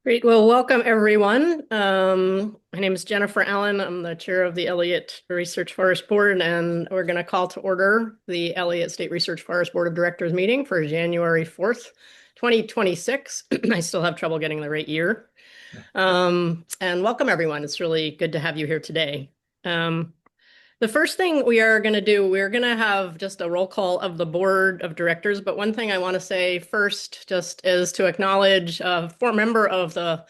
Great. Well, welcome everyone. My name is Jennifer Allen. I'm the chair of the Elliott Research Forest Board, and we're going to call to order the Elliott State Research Forest Board of Directors meeting for January 4th, 2026. I still have trouble getting the right year. And welcome everyone. It's really good to have you here today. The first thing we are going to do, we're going to have just a roll call of the board of directors. But one thing I want to say first just is to acknowledge a former member of the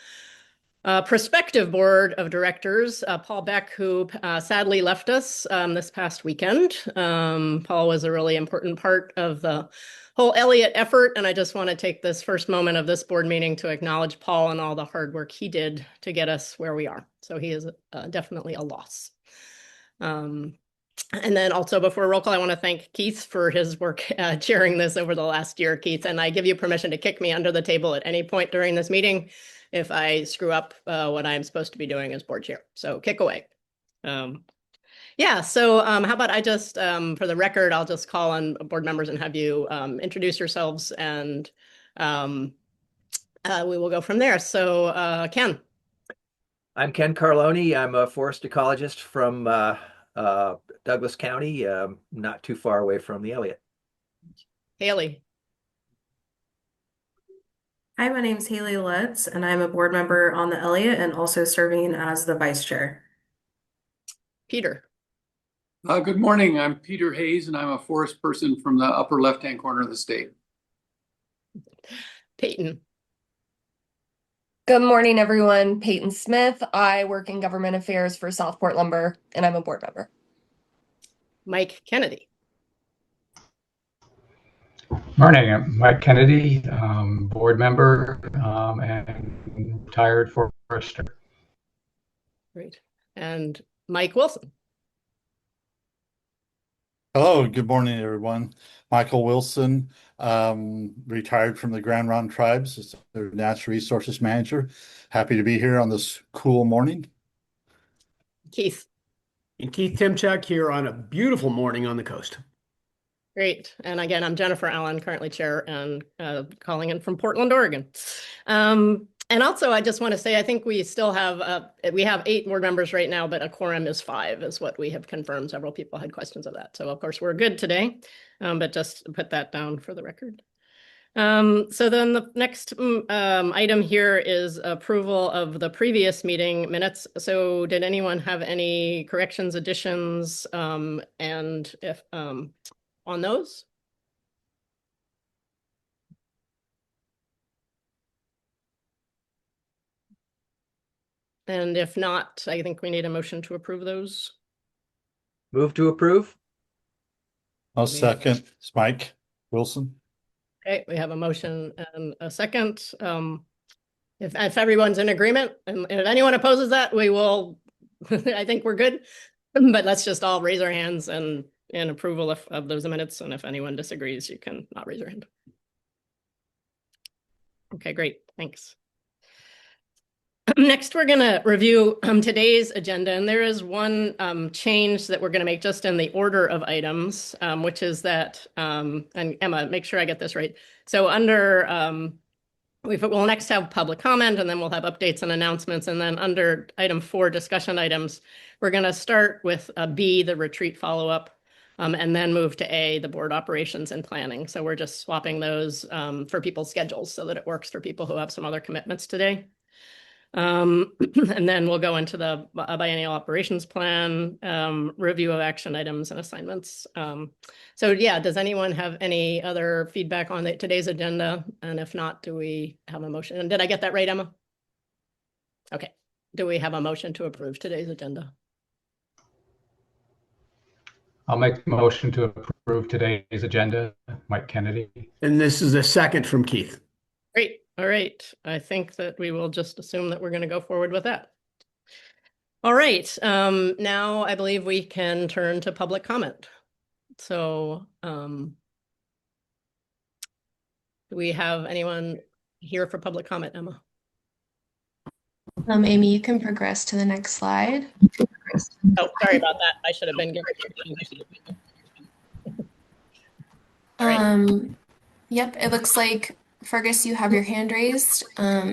prospective board of directors, Paul Beck, who sadly left us this past weekend. Paul was a really important part of the whole Elliott effort, and I just want to take this first moment of this board meeting to acknowledge Paul and all the hard work he did to get us where we are. So he is definitely a loss. And then also before roll call, I want to thank Keith for his work chairing this over the last year, Keith. And I give you permission to kick me under the table at any point during this meeting if I screw up what I'm supposed to be doing as board chair. So kick away. So how about I just, for the record, I'll just call on board members and have you introduce yourselves, and we will go from there. So Ken. I'm Ken Carloni. I'm a forest ecologist from Douglas County, not too far away from the Elliott. Haley. Hi, my name is Haley Lutz, and I'm a board member on the Elliott and also serving as the vice chair. Peter. Good morning. I'm Peter Hayes, and I'm a forest person from the upper left-hand corner of the state. Peyton. Good morning, everyone. Peyton Smith. I work in government affairs for Southport Lumber, and I'm a board member. Mike Kennedy. Morning, I'm Mike Kennedy, board member and retired forester. Great. And Mike Wilson. Hello, good morning, everyone. Michael Wilson, retired from the Grand Ronde Tribes as their natural resources manager. Happy to be here on this cool morning. Keith. And Keith Timchuk here on a beautiful morning on the coast. Great. And again, I'm Jennifer Allen, currently chair and calling in from Portland, Oregon. And also, I just want to say, I think we still have, we have 8 board members right now, but a quorum is 5 is what we have confirmed. Several people had questions of that. So of course, we're good today, but just put that down for the record. So then the next item here is approval of the previous meeting minutes. So did anyone have any corrections, additions, and if on those? And if not, I think we need a motion to approve those. Move to approve. I'll second. It's Mike Wilson. Okay, we have a motion and a second. If everyone's in agreement, and if anyone opposes that, we will, I think we're good. But let's just all raise our hands and in approval of those minutes. And if anyone disagrees, you can not raise your hand. Okay, great. Thanks. Next, we're going to review today's agenda, and there is one change that we're going to make just in the order of items, which is that, and Emma, make sure I get this right. So under, we'll next have public comment, and then we'll have updates and announcements, and then under item 4, discussion items, we're going to start with B, the retreat follow-up, and then move to A, the board operations and planning. So we're just swapping those for people's schedules so that it works for people who have some other commitments today. And then we'll go into the biennial operations plan, review of action items and assignments. So yeah, does anyone have any other feedback on today's agenda? And if not, do we have a motion? And did I get that right, Emma? Okay. Do we have a motion to approve today's agenda? I'll make the motion to approve today's agenda. Mike Kennedy. And this is a second from Keith. Great. All right. I think that we will just assume that we're going to go forward with that. All right. Now I believe we can turn to public comment. So do we have anyone here for public comment, Emma? Amy, you can progress to the next slide. Oh, sorry about that. I should have been given. Yep, it looks like Fergus, you have your hand raised. So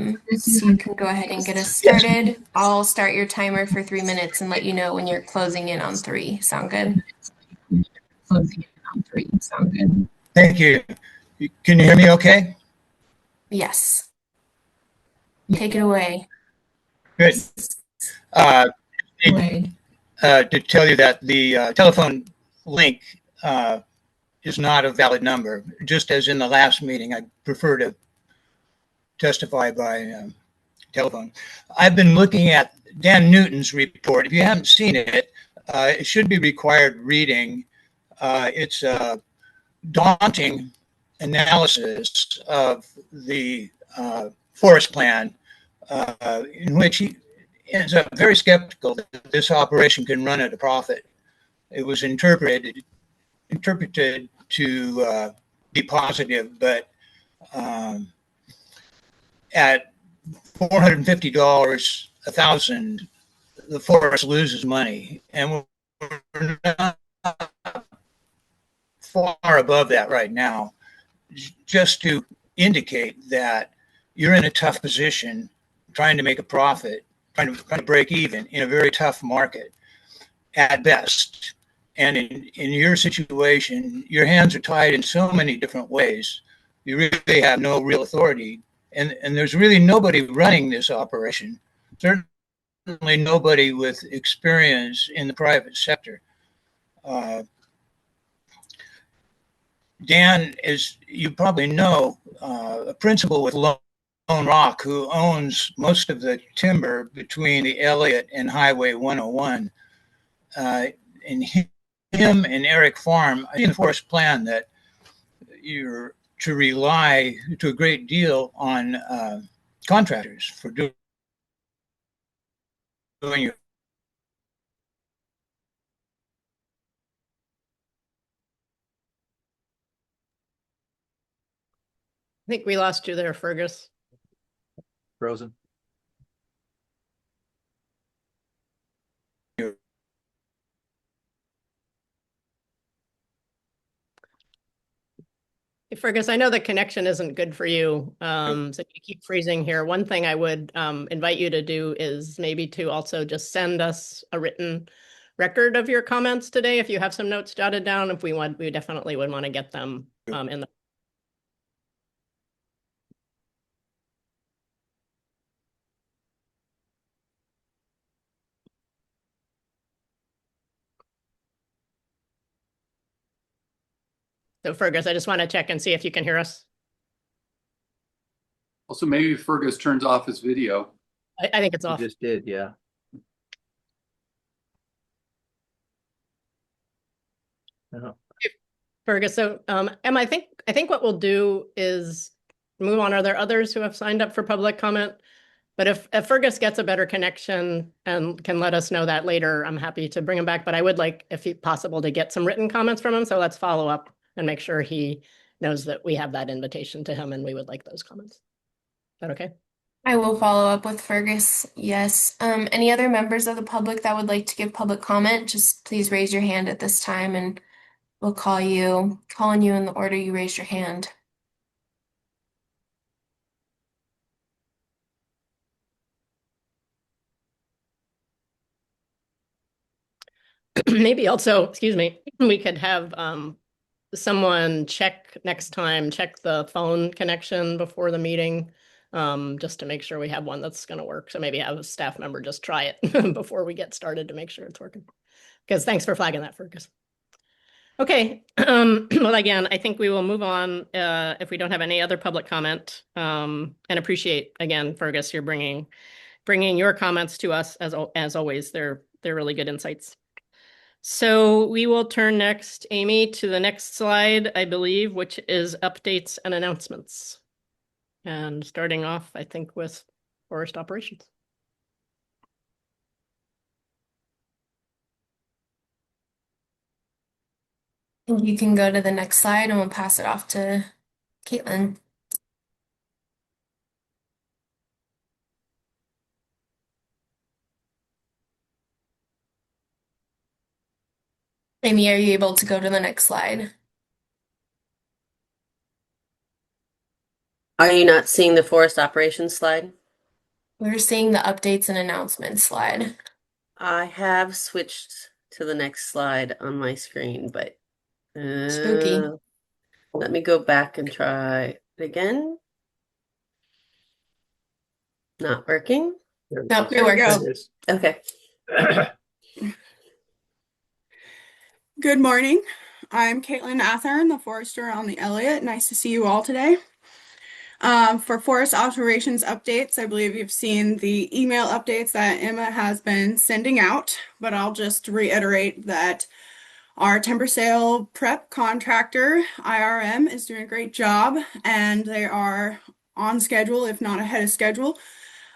you can go ahead and get us started. I'll start your timer for 3 minutes and let you know when you're closing in on three. Sound good? Thank you. Can you hear me okay? Yes. Take it away. Good. To tell you that the telephone link is not a valid number. Just as in the last meeting, I prefer to testify by telephone. I've been looking at Dan Newton's report. If you haven't seen it, it should be required reading. It's a daunting analysis of the forest plan, in which he ends up very skeptical that this operation can run at a profit. It was interpreted to be positive, but at $450 a thousand, the forest loses money, and we're not far above that right now. Just to indicate that you're in a tough position, trying to make a profit, trying to break even in a very tough market at best. And in your situation, your hands are tied in so many different ways. You really have no real authority. And there's really nobody running this operation. Certainly nobody with experience in the private sector. Dan, as you probably know, a principal with Lone Rock who owns most of the timber between the Elliott and Highway 101. And him and Eric Farm, I see in the forest plan that you're to rely to a great deal on contractors for doing your. I think we lost you there, Fergus. Frozen. Hey, Fergus, I know the connection isn't good for you, so you keep freezing here. One thing I would invite you to do is maybe to also just send us a written record of your comments today. If you have some notes jotted down, if we want, we definitely would want to get them in the. So Fergus, I just want to check and see if you can hear us. Also, maybe Fergus turns off his video. I think it's You off. just did, yeah. Uh-huh. Fergus, so Emma, I think what we'll do is move on. Are there others who have signed up for public comment? But if Fergus gets a better connection and can let us know that later, I'm happy to bring him back. But I would like, if possible, to get some written comments from him. So let's follow up and make sure he knows that we have that invitation to him and we would like those comments. Is that okay? I will follow up with Fergus. Yes. Any other members of the public that would like to give public comment, just please raise your hand at this time and we'll call on you in the order you raise your hand. Maybe also, excuse me, we could have someone check next time, check the phone connection before the meeting, just to make sure we have one that's going to work. So maybe have a staff member just try it before we get started to make sure it's working. Because thanks for flagging that, Fergus. Okay, well, again, I think we will move on if we don't have any other public comment, and appreciate, again, Fergus, you're bringing your comments to us as always. They're really good insights. So we will turn next, Amy, to the next slide, I believe, which is updates and announcements. And starting off, I think, with forest operations. You can go to the next slide and we'll pass it off to Caitlin. Amy, are you able to go to the next slide? Are you not seeing the forest operations slide? We're seeing the updates and announcements slide. I have switched to the next slide on my screen, but Spooky. let me go back and try it again. Not working. Nope, it There works. it is. Okay. Good morning. I'm Caitlin Athern, the forester on the Elliott. Nice to see you all today. For forest operations updates, I believe you've seen the email updates that Emma has been sending out, but I'll just reiterate that our timber sale prep contractor, IRM, is doing a great job, and they are on schedule, if not ahead of schedule.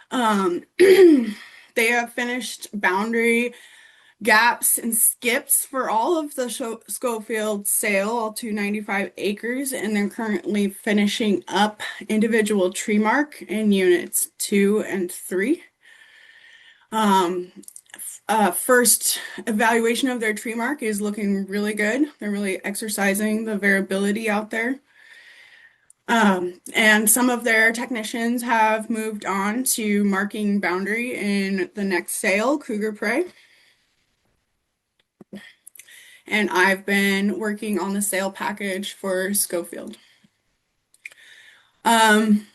They have finished boundary gaps and skips for all of the Schofield sale, all 295 acres, and they're currently finishing up individual tree mark in units 2 and 3. First evaluation of their tree mark is looking really good. They're really exercising the variability out there. And some of their technicians have moved on to marking boundary in the next sale, Cougar Prairie. And I've been working on the sale package for Schofield. In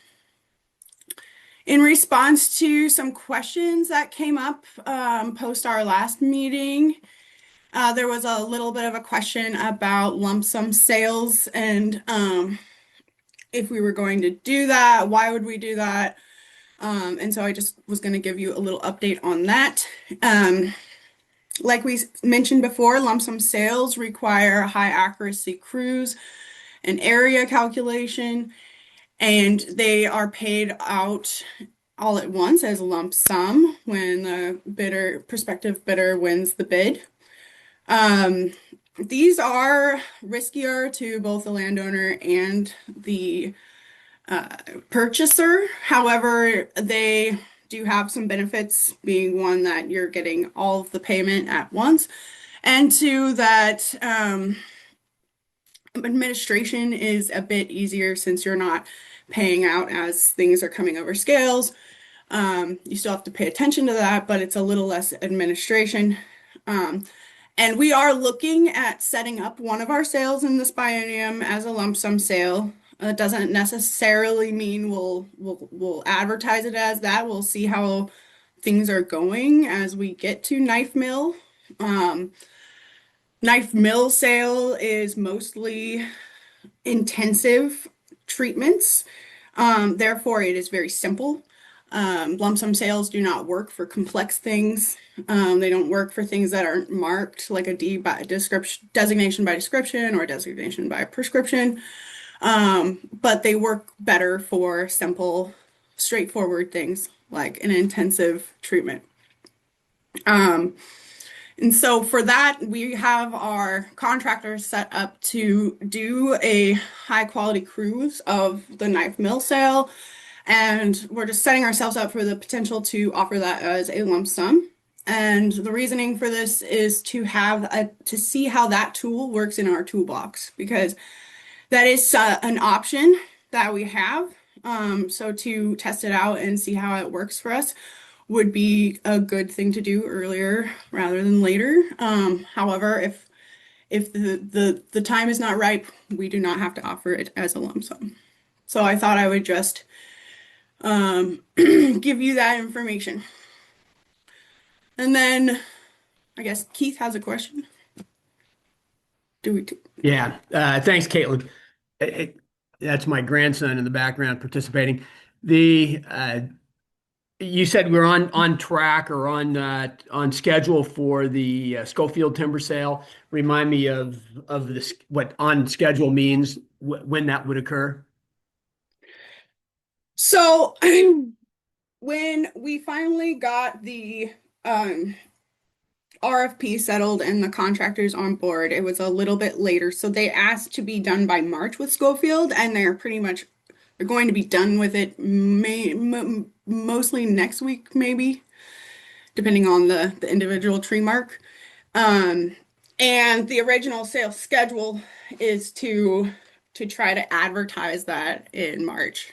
response to some questions that came up post our last meeting, there was a little bit of a question about lump sum sales and if we were going to do that, why would we do that? And so I just was going to give you a little update on that. Like we mentioned before, lump sum sales require high accuracy crews and area calculation, and they are paid out all at once as a lump sum when the prospective bidder wins the bid. These are riskier to both the landowner and the purchaser. However, they do have some benefits, being one that you're getting all of the payment at once, and two that administration is a bit easier since you're not paying out as things are coming over scales. You still have to pay attention to that, but it's a little less administration. And we are looking at setting up one of our sales in this biennium as a lump sum sale. It doesn't necessarily mean we'll advertise it as that. We'll see how things are going as we get to knife mill. Knife mill sale is mostly intensive treatments. Therefore, it is very simple. Lump sum sales do not work for complex things. They don't work for things that aren't marked, like a designation by description or a designation by prescription. But they work better for simple, straightforward things like an intensive treatment. And so for that, we have our contractors set up to do a high quality cruise of the knife mill sale. And we're just setting ourselves up for the potential to offer that as a lump sum. And the reasoning for this is to see how that tool works in our toolbox, because that is an option that we have. So to test it out and see how it works for us would be a good thing to do earlier rather than later. However, if the time is not ripe, we do not have to offer it as a lump sum. So I thought I would just give you that information. And then I guess Keith has a question. Yeah, thanks, Caitlin. That's my grandson in the background participating. You said we're on track or on schedule for the Schofield timber sale. Remind me of this, what on schedule means, when that would occur. So when we finally got the RFP settled and the contractors on board, it was a little bit later. So they asked to be done by March with Schofield, and they're going to be done with it mostly next week, maybe, depending on the individual tree mark. And the original sales schedule is to try to advertise that in March.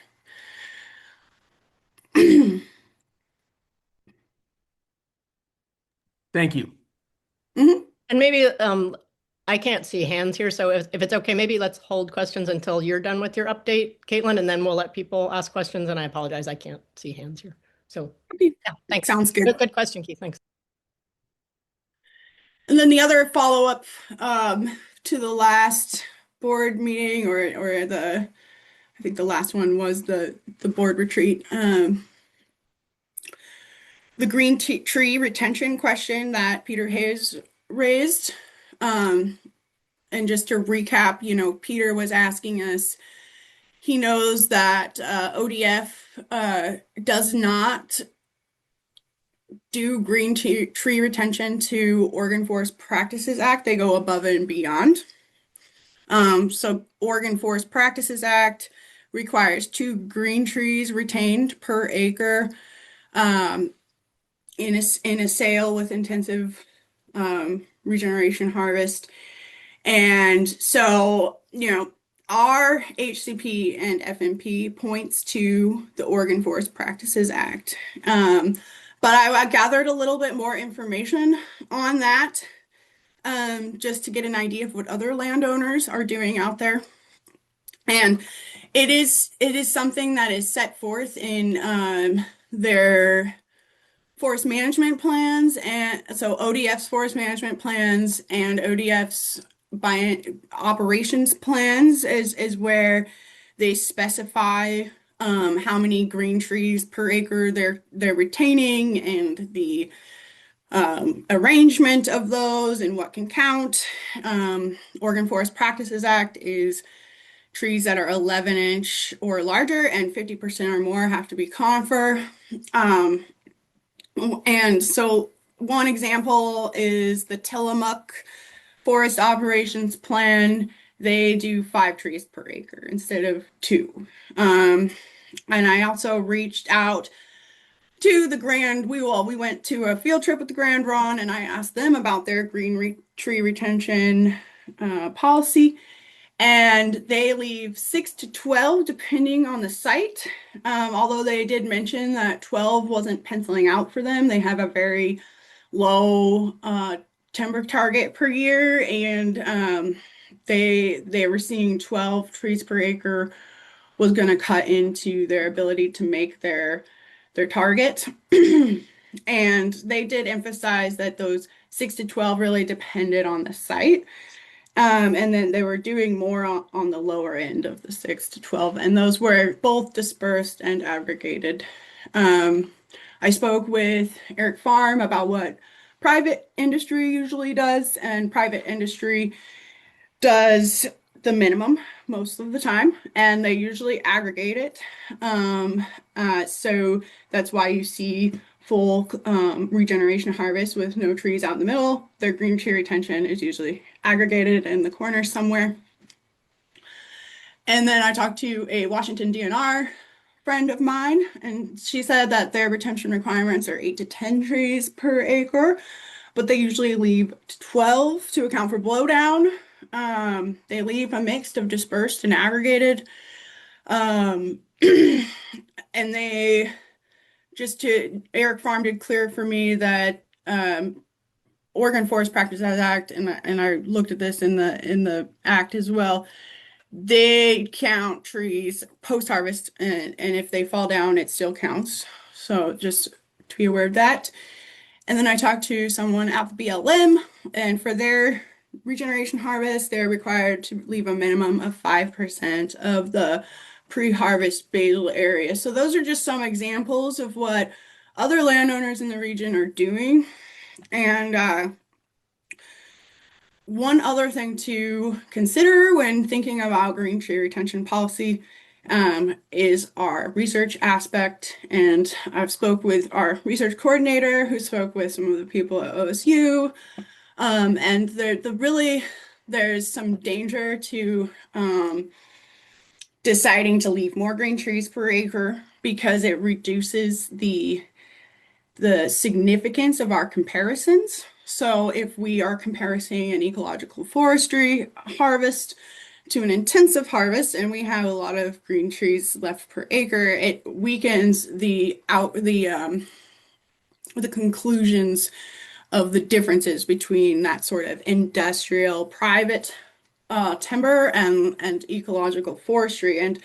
Thank you. And maybe I can't see hands here, so if it's okay, maybe let's hold questions until you're done with your update, Caitlin, and then we'll let people ask questions. And I apologize, I can't see hands here. So yeah, thanks. Sounds good. Good question, Keith. Thanks. And then the other follow-up to the last board meeting, or I think the last one was the board retreat. The green tree retention question that Peter Hayes raised. And just to recap, Peter was asking us, he knows that ODF does not do green tree retention to Oregon Forest Practices Act. They go above and beyond. So Oregon Forest Practices Act requires 2 green trees retained per acre in a sale with intensive regeneration harvest. And so, our HCP and FMP points to the Oregon Forest Practices Act. But I gathered a little bit more information on that, just to get an idea of what other landowners are doing out there. And it is something that is set forth in their forest management plans, and so ODF's forest management plans and ODF's operations plans is where they specify how many green trees per acre they're retaining, and the arrangement of those and what can count. Oregon Forest Practices Act is trees that are 11-inch or larger, and 50% or more have to be conifer. And so one example is the Tillamook Forest Operations Plan. They do 5 trees per acre instead of 2. And I also reached out to the we went to a field trip with the Grand Ron, and I asked them about their green tree retention policy. And they leave 6 to 12 depending on the site. Although they did mention that 12 wasn't penciling out for them. They have a very low timber target per year, and they were seeing 12 trees per acre was going to cut into their ability to make their target. And they did emphasize that those 6 to 12 really depended on the site. And then they were doing more on the lower end of the 6 to 12, and those were both dispersed and aggregated. I spoke with Eric Farm about what private industry usually does, and private industry does the minimum most of the time, and they usually aggregate it. So that's why you see full regeneration harvest with no trees out in the middle. Their green tree retention is usually aggregated in the corner somewhere. And then I talked to a Washington DNR friend of mine, and she said that their retention requirements are 8 to 10 trees per acre, but they usually leave 12 to account for blowdown. They leave a mix of dispersed and aggregated. And Eric Farm did clear for me that Oregon Forest Practices Act, and I looked at this in the act as well, they count trees post-harvest, and if they fall down, it still counts. So just to be aware of that. And then I talked to someone at the BLM, and for their regeneration harvest, they're required to leave a minimum of 5% of the pre-harvest basal area. So those are just some examples of what other landowners in the region are doing. And one other thing to consider when thinking about green tree retention policy is our research aspect. And I've spoke with our research coordinator, who spoke with some of the people at OSU. And there's some danger to deciding to leave more green trees per acre, because it reduces the significance of our comparisons. So if we are comparing an ecological forestry harvest to an intensive harvest and we have a lot of green trees left per acre, it weakens the conclusions of the differences between that sort of industrial private timber and ecological forestry. And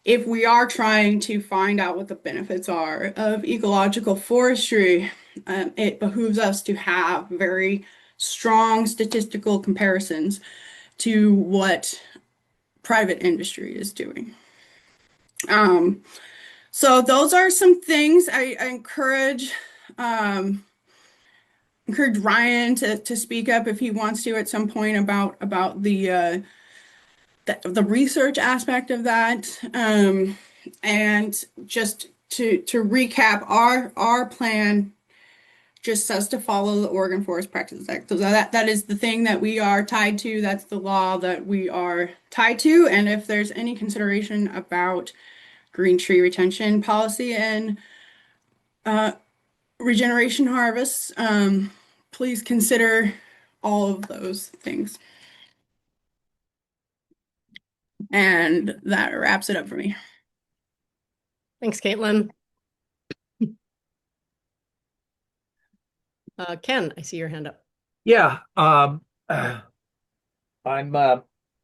if we are trying to find out what the benefits are of ecological forestry, it behooves us to have very strong statistical comparisons to what private industry is doing. So those are some things I encourage Ryan to speak up if he wants to at some point about the research aspect of that. And just to recap, our plan just says to follow the Oregon Forest Practices Act. So that is the thing that we are tied to. That's the law that we are tied to. And if there's any consideration about green tree retention policy and regeneration harvests, please consider all of those things. And that wraps it up for me. Thanks, Caitlin. Ken, I see your hand up. Yeah, I'm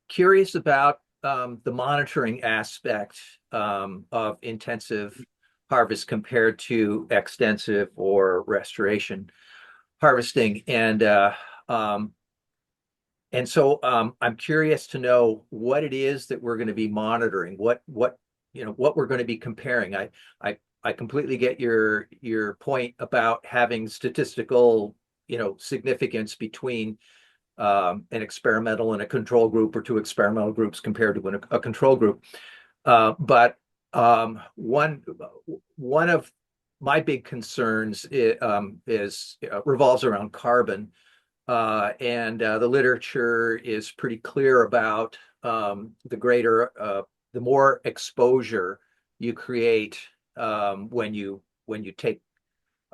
curious about the monitoring aspect of intensive harvest compared to extensive or restoration harvesting, and so I'm curious to know what it is that we're going to be monitoring, what we're going to be comparing. I completely get your point about having statistical significance between an experimental and a control group, or two experimental groups compared to a control group. But one of my big concerns revolves around carbon. And the literature is pretty clear about the more exposure you create when you take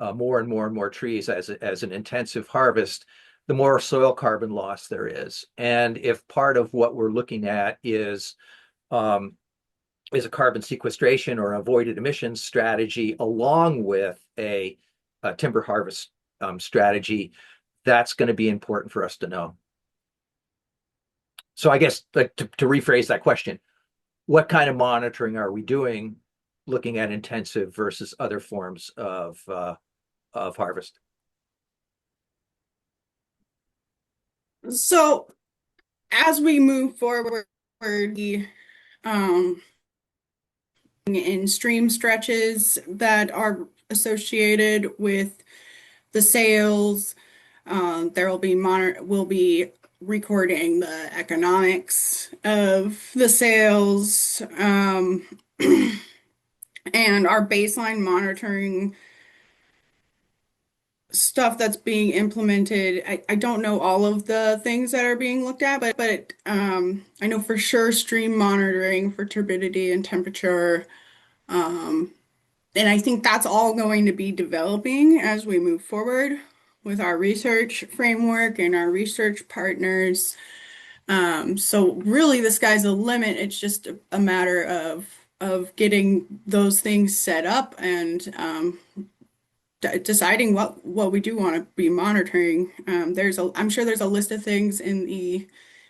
more and more trees as an intensive harvest, the more soil carbon loss there is. And if part of what we're looking at is a carbon sequestration or avoided emissions strategy along with a timber harvest strategy, that's going to be important for us to know. So I guess to rephrase that question, what kind of monitoring are we doing looking at intensive versus other forms of harvest? So as we move forward, the in stream stretches that are associated with the sales, we'll be recording the economics of the sales, and our baseline monitoring stuff that's being implemented. I don't know all of the things that are being looked at, but I know for sure stream monitoring for turbidity and temperature. And I think that's all going to be developing as we move forward with our research framework and our research partners. So really the sky's the limit. It's just a matter of getting those things set up and deciding what we do want to be monitoring. I'm sure there's a list of things in the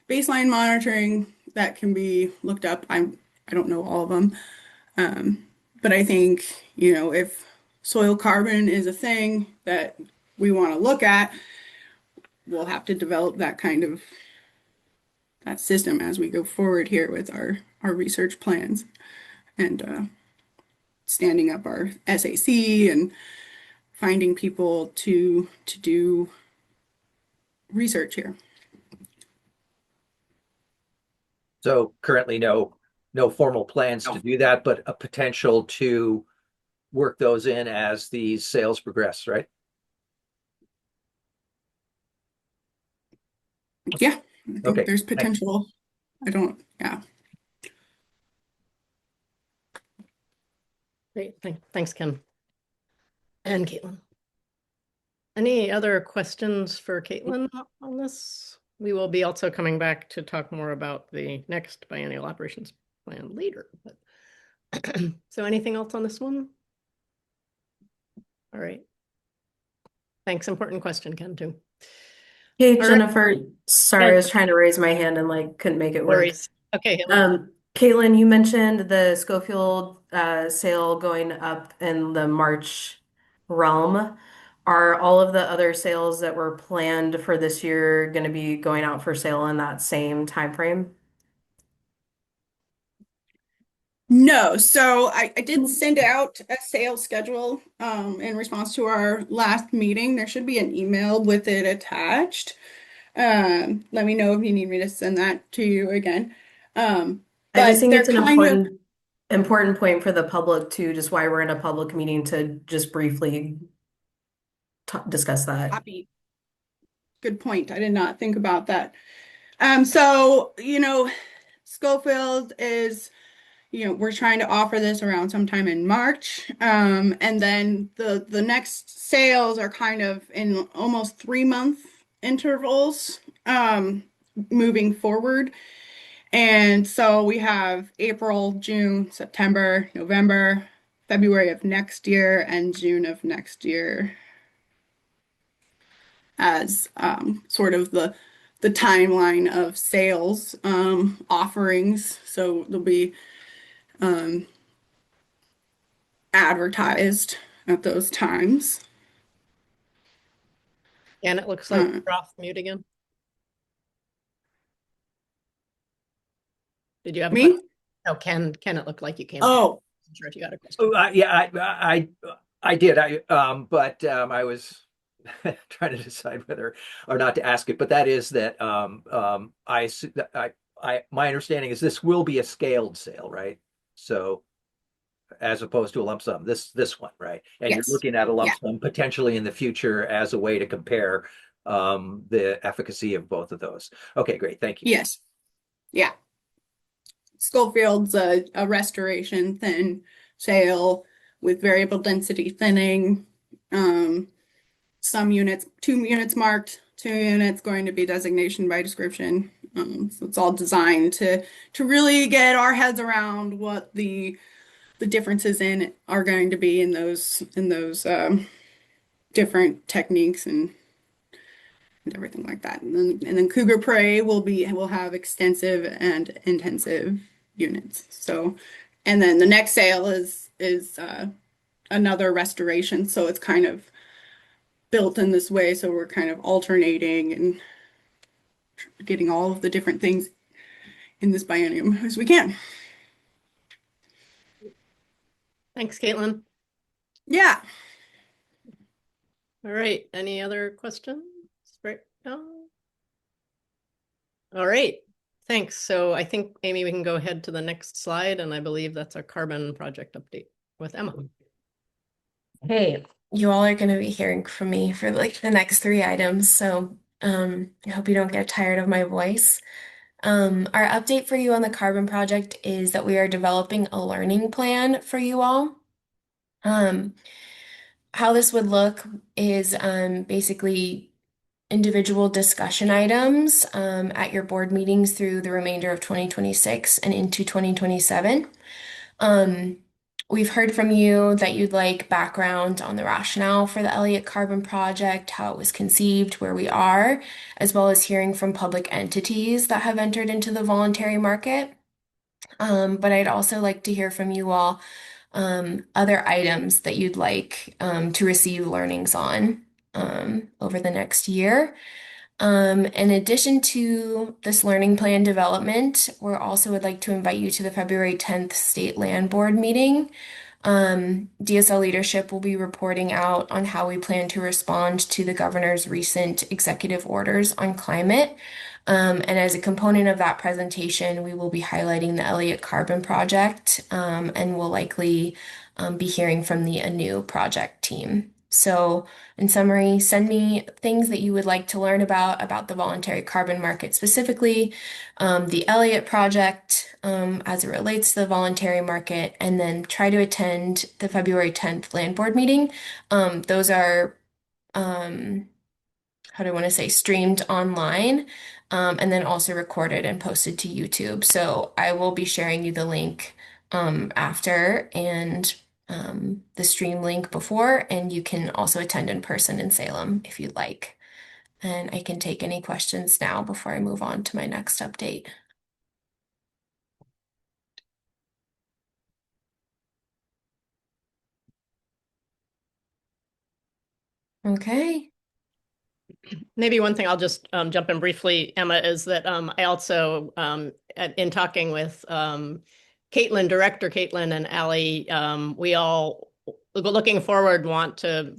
baseline monitoring that can be looked up. I don't know all of them. But I think, if soil carbon is a thing that we want to look at, we'll have to develop that kind of that system as we go forward here with our research plans and standing up our SAC and finding people to do research here. So currently no formal plans to do that, but a potential to work those in as these sales progress, right? Yeah, I think there's potential. Yeah. Great, thanks, Ken. And Caitlin. Any other questions for Caitlin on this? we will be also coming back to talk more about the next biennial operations plan later. But so anything else on this one? All right. Thanks. Important question, Ken, too. Hey, All right. Jennifer, sorry, I Yeah. was trying to raise my hand and couldn't make it work. Worries. Okay, Haley. Caitlin, you mentioned the Schofield sale going up in the March realm. Are all of the other sales that were planned for this year going to be going out for sale in that same time frame? No, so I did send out a sales schedule in response to our last meeting. There should be an email with it attached. Let me know if you need me to send that to you again. I just But think they're it's an kind of important point for the public too, just why we're in a public meeting to just briefly discuss that. copy. Good point. I did not think about that. So, Schofield is, we're trying to offer this around sometime in March. And then the next sales are kind of in almost 3-month intervals, moving forward. And so we have April, June, September, November, February of next year, and June of next year as sort of the timeline of sales offerings. So they'll be advertised at those times. And it looks like you're off mute again. Did you have a Me? question? Oh, Ken, it looked like you came. Oh, I'm sure if you got a question. Yeah, I did. But I was trying to decide whether or not to ask it. But that is that my understanding is this will be a scaled sale, right? So as opposed to a lump sum, this one, right? And yes. you're looking at a lump Yeah. sum potentially in the future as a way to compare the efficacy of both of those. Okay, great. Thank you. Yes. Yeah. Schofield's a restoration thin sale with variable density thinning. Some units, 2 units marked, 2 units going to be designation by description. So it's all designed to really get our heads around what the differences in are going to be in those different techniques and everything like that. And then Cougar Prey will have extensive and intensive units. So, and then the next sale is another restoration. So it's kind of built in this way. So we're kind of alternating and getting all of the different things in this biennium as we can. Thanks, Caitlin. Yeah. All right. Any other questions? Right now? All right. Thanks. So I think, Amy, we can go ahead to the next slide. And I believe that's a carbon project update with Emma. Hey, you all are going to be hearing from me for like the next 3 items, so I hope you don't get tired of my voice. Our update for you on the carbon project is that we are developing a learning plan for you all. How this would look is basically individual discussion items at your board meetings through the remainder of 2026 and into 2027. We've heard from you that you'd like background on the rationale for the Elliott Carbon Project, how it was conceived, where we are, as well as hearing from public entities that have entered into the voluntary market. But I'd also like to hear from you all other items that you'd like to receive learnings on over the next year. In addition to this learning plan development, we also would like to invite you to the February 10th State Land Board meeting. DSL leadership will be reporting out on how we plan to respond to the governor's recent executive orders on climate. And as a component of that presentation, we will be highlighting the Elliott Carbon Project, and we'll likely be hearing from the ANEW project team. So in summary, send me things that you would like to learn about the voluntary carbon market, specifically the Elliott project as it relates to the voluntary market, and then try to attend the February 10th land board meeting. Those are, how do I want to say, streamed online. and then also recorded and posted to YouTube. So I will be sharing you the link after and the stream link before, and you can also attend in person in Salem if you'd like. And I can take any questions now before I move on to my next update. Okay. Maybe one thing I'll just jump in briefly, Emma, is that I also, in talking with Caitlin, Director Caitlin and Allie, we all, looking forward, want to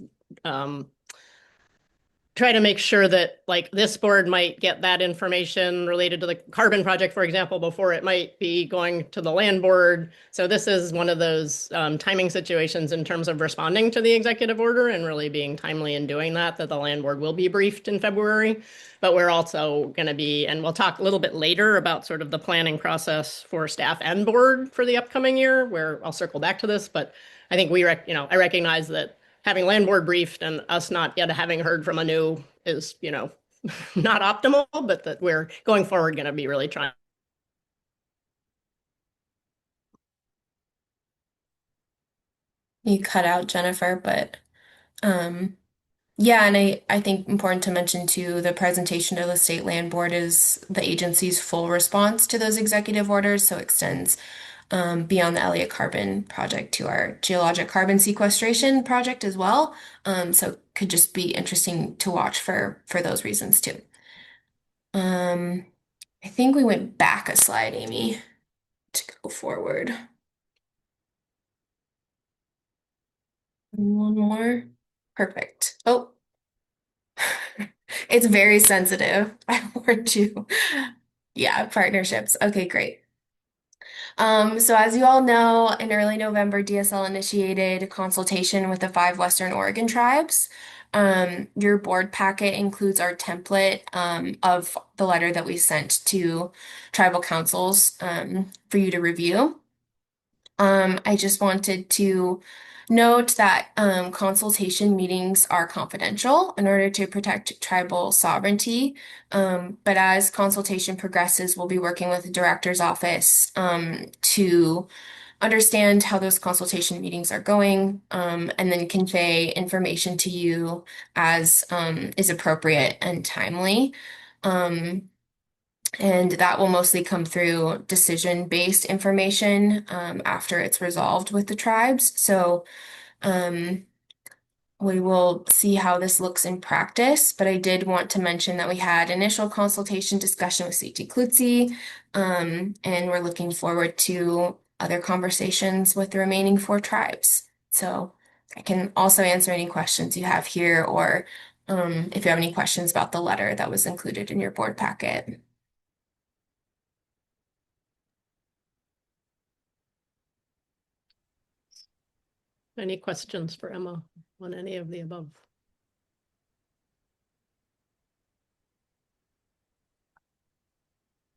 try to make sure that like this board might get that information related to the carbon project, for example, before it might be going to the land board. So this is one of those timing situations in terms of responding to the executive order and really being timely in doing that, that the land board will be briefed in February. But we're also going to be, and we'll talk a little bit later about sort of the planning process for staff and board for the upcoming year, where I'll circle back to this. But I think I recognize that having land board briefed and us not yet having heard from a new is, not optimal, but that we're going forward going to be really trying. You cut out, Jennifer, but yeah, and I think important to mention too, the presentation to the State Land Board is the agency's full response to those executive orders, so extends beyond the Elliott Carbon Project to our geologic carbon sequestration project as well. So could just be interesting to watch for those reasons too. I think we went back a slide, Amy, to go forward. One more. Perfect. Oh, it's very sensitive. I warned you. Yeah, partnerships. Okay, great. So as you all know, in early November, DSL initiated a consultation with the 5 Western Oregon tribes. Your board packet includes our template of the letter that we sent to tribal councils for you to review. I just wanted to note that consultation meetings are confidential in order to protect tribal sovereignty. But as consultation progresses, we'll be working with the director's office to understand how those consultation meetings are going, and then convey information to you as is appropriate and timely. And that will mostly come through decision-based information after it's resolved with the tribes. So we will see how this looks in practice, but I did want to mention that we had initial consultation discussion with CT Klutzy, and we're looking forward to other conversations with the remaining 4 tribes. So I can also answer any questions you have here, or if you have any questions about the letter that was included in your board packet. Any questions for Emma on any of the above?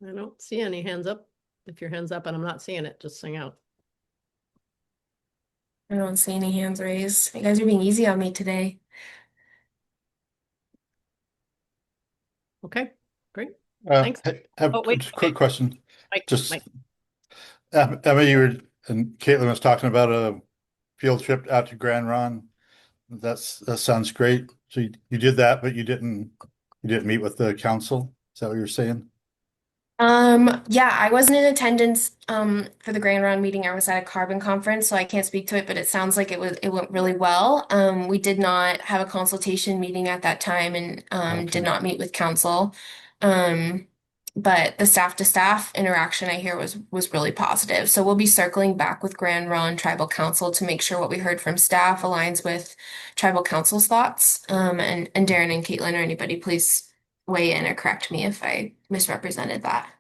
I don't see any hands up. If your hand's up and I'm not seeing it, just sing out. I don't see any hands raised. You guys are being easy on me today. Okay, great. Thanks. I have Oh, wait, just a quick question. Mike, Just Mike. Emma, you were and Caitlin was talking about a field trip out to Grand Ron. That sounds great. So you did that, but you didn't meet with the council. Is that what you're saying? Yeah, I wasn't in attendance for the Grand Round meeting. I was at a carbon conference, so I can't speak to it, but it sounds like it went really well. We did not have a consultation meeting at that time and Okay. did not meet with council. But the staff to staff interaction I hear was really positive. So we'll be circling back with Grand Ron Tribal Council to make sure what we heard from staff aligns with Tribal Council's thoughts. And Darren and Caitlin or anybody, please weigh in or correct me if I misrepresented that.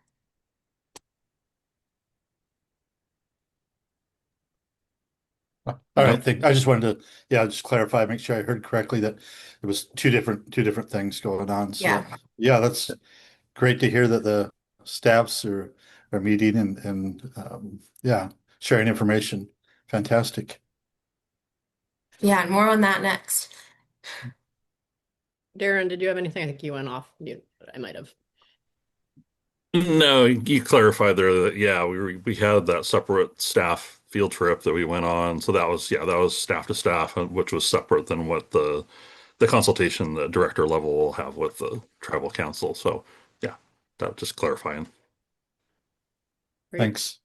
All right. I just wanted to, just clarify, make sure I heard correctly that it was two different things going on. So Yeah. that's great to hear that the staffs are meeting and sharing information. Fantastic. Yeah, and more on that next. Darren, did you have anything? I think you went off mute, but I might have. No, you clarified there that yeah, we had that separate staff field trip that we went on. So that was that was staff to staff, which was separate than what the consultation the director level will have with the tribal council. So yeah, that just clarifying. Great. Thanks.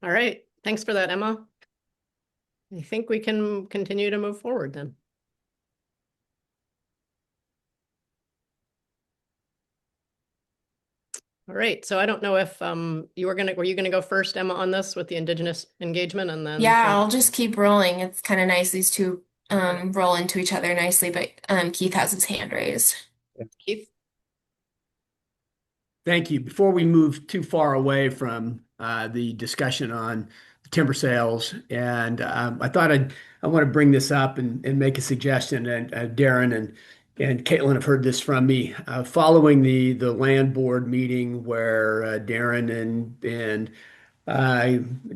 All right. Thanks for that, Emma. I think we can continue to move forward then. All right. So I don't know if were you gonna go first, Emma, on this with the Indigenous engagement and then Yeah, I'll just keep rolling. It's kind of nice these two roll into each other nicely, but Keith has his hand raised. Keith? Thank you. Before we move too far away from the discussion on timber sales, and I want to bring this up and make a suggestion. And Darren and Caitlin have heard this from me following the land board meeting where Darren and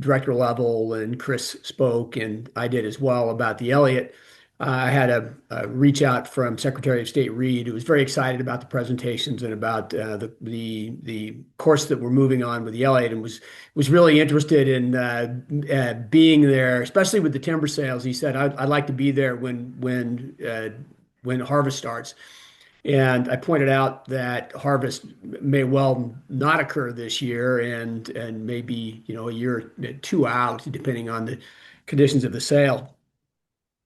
director level and Chris spoke, and I did as well about the Elliott. I had a reach out from Secretary of State Reed, who was very excited about the presentations and about the course that we're moving on with the Elliott, and was really interested in being there, especially with the timber sales. He said, "I'd like to be there when harvest starts." And I pointed out that harvest may well not occur this year and maybe, a year or two out, depending on the conditions of the sale.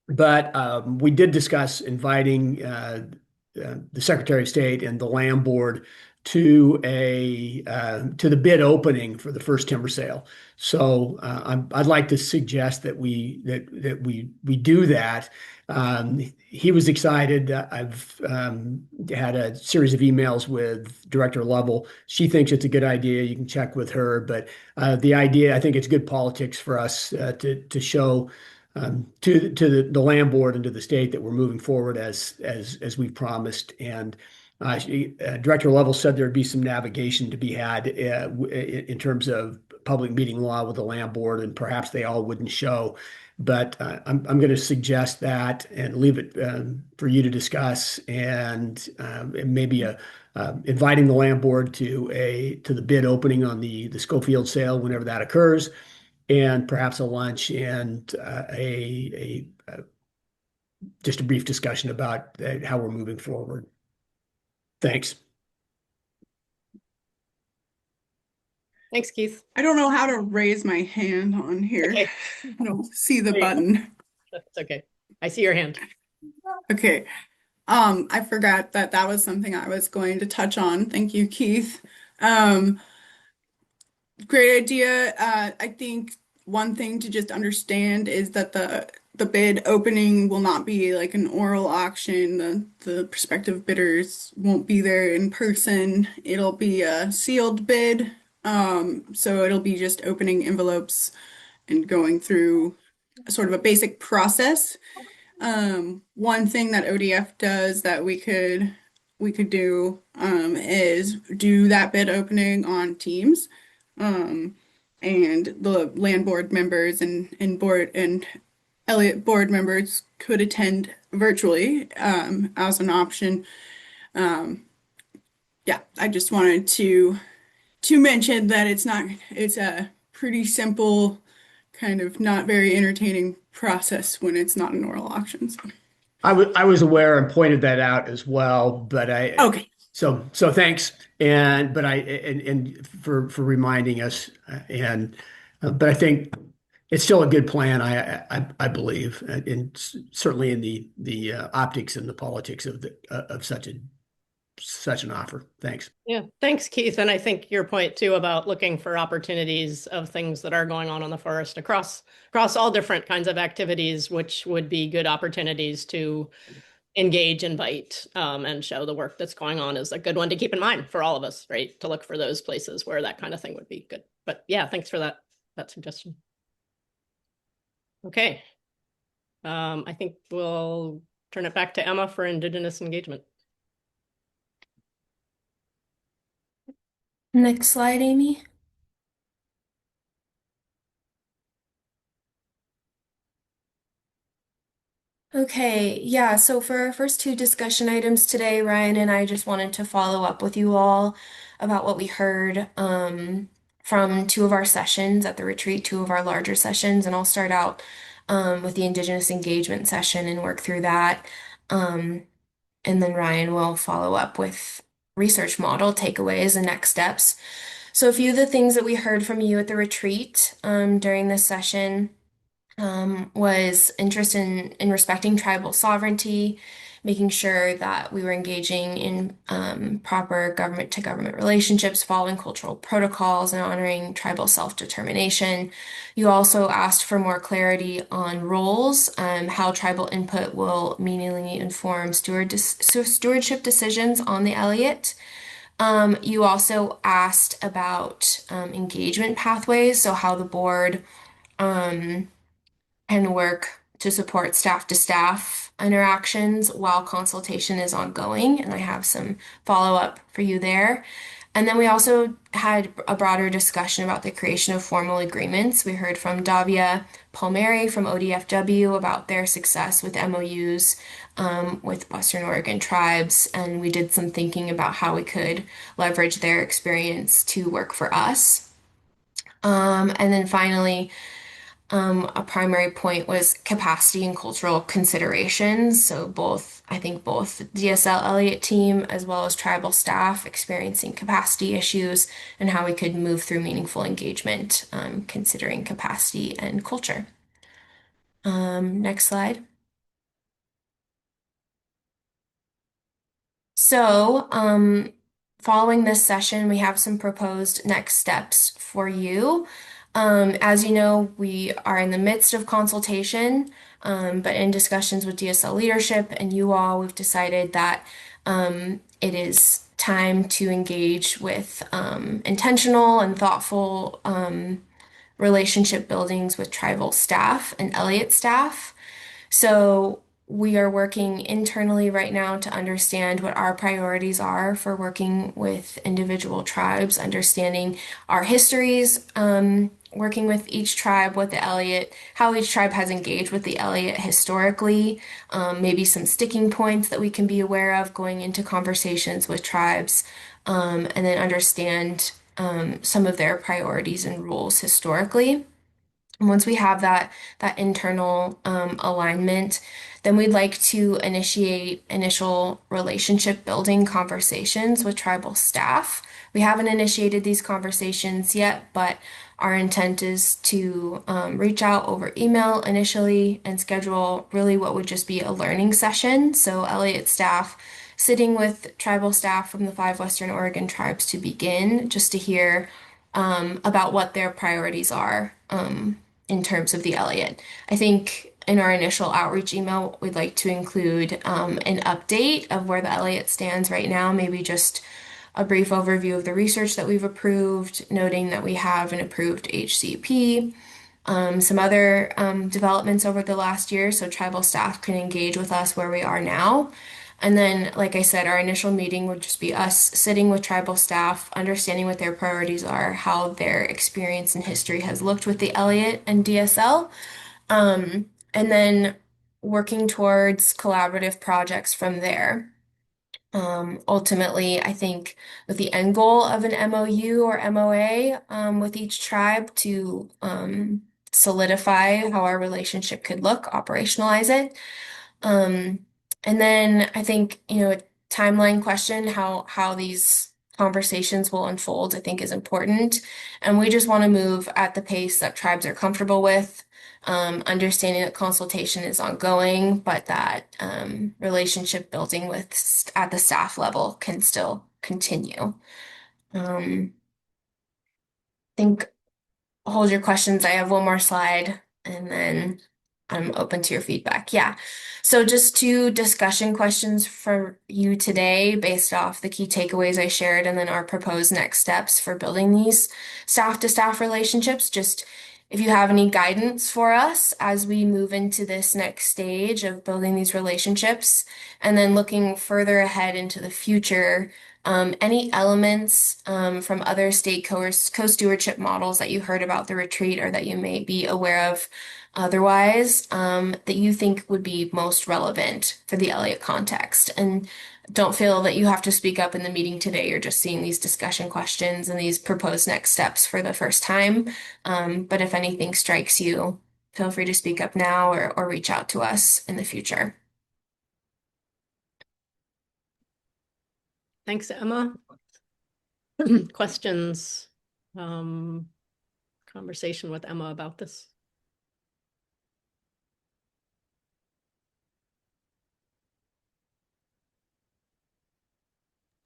But we did discuss inviting the Secretary of State and the Land Board to the bid opening for the first timber sale. So I'd like to suggest that we do that. He was excited. I've had a series of emails with Director Lovell. She thinks it's a good idea. You can check with her, but the idea, I think it's good politics for us to show to the land board and to the state that we're moving forward as we've promised. And Director Lovell said there'd be some navigation to be had in terms of public meeting law with the land board, and perhaps they all wouldn't show. But I'm going to suggest that and leave it for you to discuss, and maybe inviting the land board to the bid opening on the Schofield sale whenever that occurs, and perhaps a lunch and just a brief discussion about how we're moving forward. Thanks. Thanks, Keith. I don't know how to raise my hand on here. Okay. I don't see the button. That's okay. I see your hand. Okay. I forgot that was something I was going to touch on. Thank you, Keith. Great idea. I think one thing to just understand is that the bid opening will not be like an oral auction. The prospective bidders won't be there in person. It'll be a sealed bid. So it'll be just opening envelopes and going through sort of a basic process. One thing that ODF does that we could do is do that bid opening on Teams. And the land board members and board and Elliott board members could attend virtually as an option. Yeah, I just wanted to mention that it's a pretty simple, kind of not very entertaining process when it's not an oral auction. So. I was aware and pointed that out as well, but Okay. So thanks, and for reminding us, but I think it's still a good plan. I believe, and certainly in the optics and the politics of such an offer. Thanks. Yeah, thanks, Keith. And I think your point too about looking for opportunities of things that are going on in the forest across all different kinds of activities, which would be good opportunities to engage, invite, and show the work that's going on is a good one to keep in mind for all of us, right? To look for those places where that kind of thing would be good. But yeah, thanks for that suggestion. Okay. I think we'll turn it back to Emma for Indigenous engagement. Next slide, Amy. Okay, yeah, so for our first two discussion items today, Ryan and I just wanted to follow up with you all about what we heard from two of our sessions at the retreat, two of our larger sessions, and I'll start out with the Indigenous engagement session and work through that. Um, and then Ryan will follow up with research model takeaways and next steps. So a few of the things that we heard from you at the retreat during this session was interest in respecting tribal sovereignty, making sure that we were engaging in proper government to government relationships, following cultural protocols, and honoring tribal self-determination. You also asked for more clarity on roles, how tribal input will meaningfully inform stewardship decisions on the Elliott. You also asked about engagement pathways, so how the board can work to support staff to staff interactions while consultation is ongoing. And I have some follow up for you there. And then we also had a broader discussion about the creation of formal agreements. We heard from Davia Palmieri from ODFW about their success with MOUs with Western Oregon tribes. And we did some thinking about how we could leverage their experience to work for us. And then finally, a primary point was capacity and cultural considerations. So I think both DSL Elliott team as well as tribal staff experiencing capacity issues and how we could move through meaningful engagement, considering capacity and culture. Next slide. So, following this session, we have some proposed next steps for you. As you know, we are in the midst of consultation, but in discussions with DSL leadership and you all, we've decided that it is time to engage with intentional and thoughtful relationship buildings with tribal staff and Elliott staff. So we are working internally right now to understand what our priorities are for working with individual tribes, understanding our histories, working with each tribe, what the Elliott, how each tribe has engaged with the Elliott historically, maybe some sticking points that we can be aware of going into conversations with tribes, and then understand some of their priorities and rules historically. And once we have that internal alignment, then we'd like to initiate initial relationship building conversations with tribal staff. We haven't initiated these conversations yet, but our intent is to reach out over email initially and schedule really what would just be a learning session. So Elliott staff sitting with tribal staff from the 5 Western Oregon tribes to begin, just to hear about what their priorities are in terms of the Elliott. I think in our initial outreach email, we'd like to include an update of where the Elliott stands right now, maybe just a brief overview of the research that we've approved, noting that we have an approved HCP, some other developments over the last year so tribal staff can engage with us where we are now. And then, like I said, our initial meeting would just be us sitting with tribal staff, understanding what their priorities are, how their experience and history has looked with the Elliott and DSL, and then working towards collaborative projects from there. Ultimately, I think with the end goal of an MOU or MOA with each tribe to solidify how our relationship could look, operationalize it. And then I think, a timeline question, how these conversations will unfold, I think is important. And we just want to move at the pace that tribes are comfortable with, understanding that consultation is ongoing, but that relationship building at the staff level can still continue. I think hold your questions. I have one more slide and then I'm open to your feedback. Yeah. So just two discussion questions for you today based off the key takeaways I shared and then our proposed next steps for building these staff to staff relationships. Just if you have any guidance for us as we move into this next stage of building these relationships and then looking further ahead into the future, Any elements from other state co-stewardship models that you heard about the retreat or that you may be aware of otherwise that you think would be most relevant for the Elliott context. And don't feel that you have to speak up in the meeting today. You're just seeing these discussion questions and these proposed next steps for the first time. But if anything strikes you, feel free to speak up now or reach out to us in the future. Thanks, Emma. Questions, conversation with Emma about this?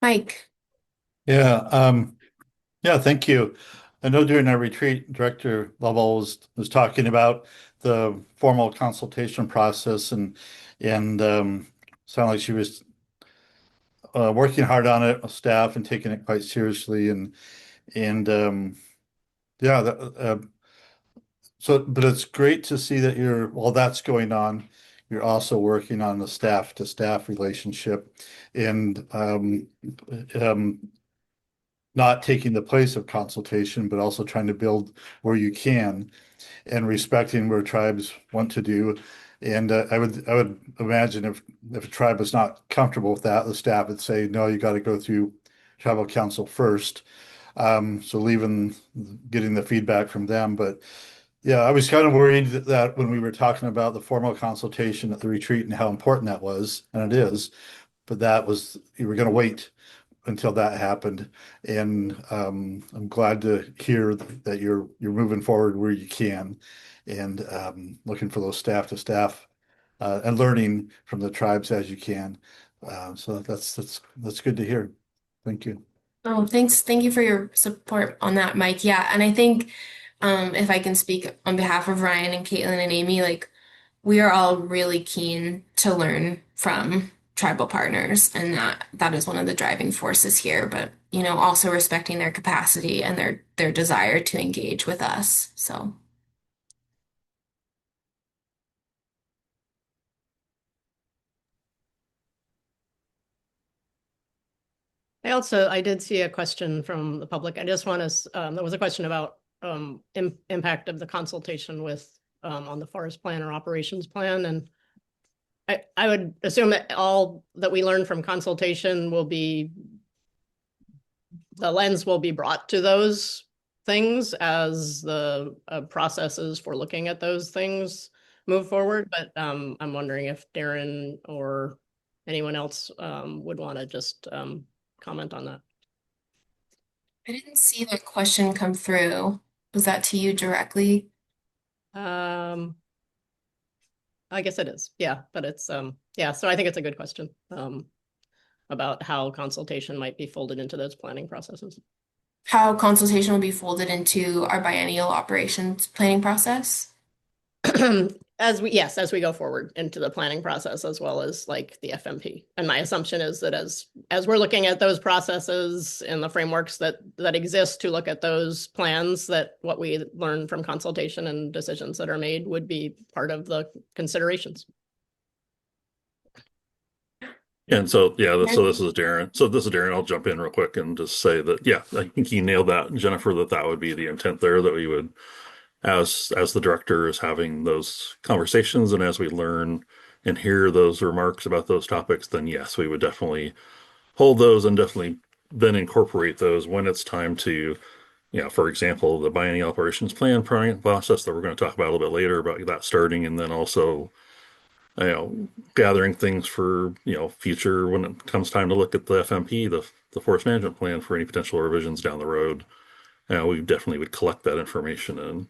Mike. Yeah, yeah, thank you. I know during our retreat, Director Lovell was talking about the formal consultation process and sounded like she was working hard on it with staff and taking it quite seriously and yeah, so but it's great to see that while that's going on, you're also working on the staff to staff relationship and um, not taking the place of consultation, but also trying to build where you can and respecting where tribes want to do. And I would imagine if a tribe is not comfortable with that, the staff would say, no, you got to go through tribal council first. So getting the feedback from them. But yeah, I was kind of worried that when we were talking about the formal consultation at the retreat and how important that was, and it is, but you were going to wait until that happened. And I'm glad to hear that you're moving forward where you can and looking for those staff to staff and learning from the tribes as you can. So that's good to hear. Thank you. Oh, thanks. Thank you for your support on that, Mike. Yeah, and I think if I can speak on behalf of Ryan and Caitlin and Amy, like we are all really keen to learn from tribal partners, and that is one of the driving forces here. But also respecting their capacity and their desire to engage with us. So. I did see a question from the public. I just want to, there was a question about impact of the consultation with on the forest plan or operations plan. And I would assume that all that we learn from consultation the lens will be brought to those things as the processes for looking at those things move forward. But I'm wondering if Darren or anyone else would want to just comment on that. I didn't see that question come through. Was that to you directly? I guess it is. Yeah, but it's yeah, so I think it's a good question about how consultation might be folded into those planning processes. How consultation will be folded into our biennial operations planning process? As we go forward into the planning process as well as like the FMP. And my assumption is that as we're looking at those processes and the frameworks that exist to look at those plans, that what we learn from consultation and decisions that are made would be part of the considerations. And so, yeah, so this is Darren. So this is Darren. I'll jump in real quick and just say that, yeah, I think you nailed that, Jennifer, that would be the intent there, that we would, as the director is having those conversations and as we learn and hear those remarks about those topics, then yes, we would definitely hold those and definitely then incorporate those when it's time to, for example, the biennial operations plan process that we're going to talk about a little bit later about that starting, and then also gathering things for future when it comes time to look at the FMP, the forest management plan, for any potential revisions down the road. We definitely would collect that information and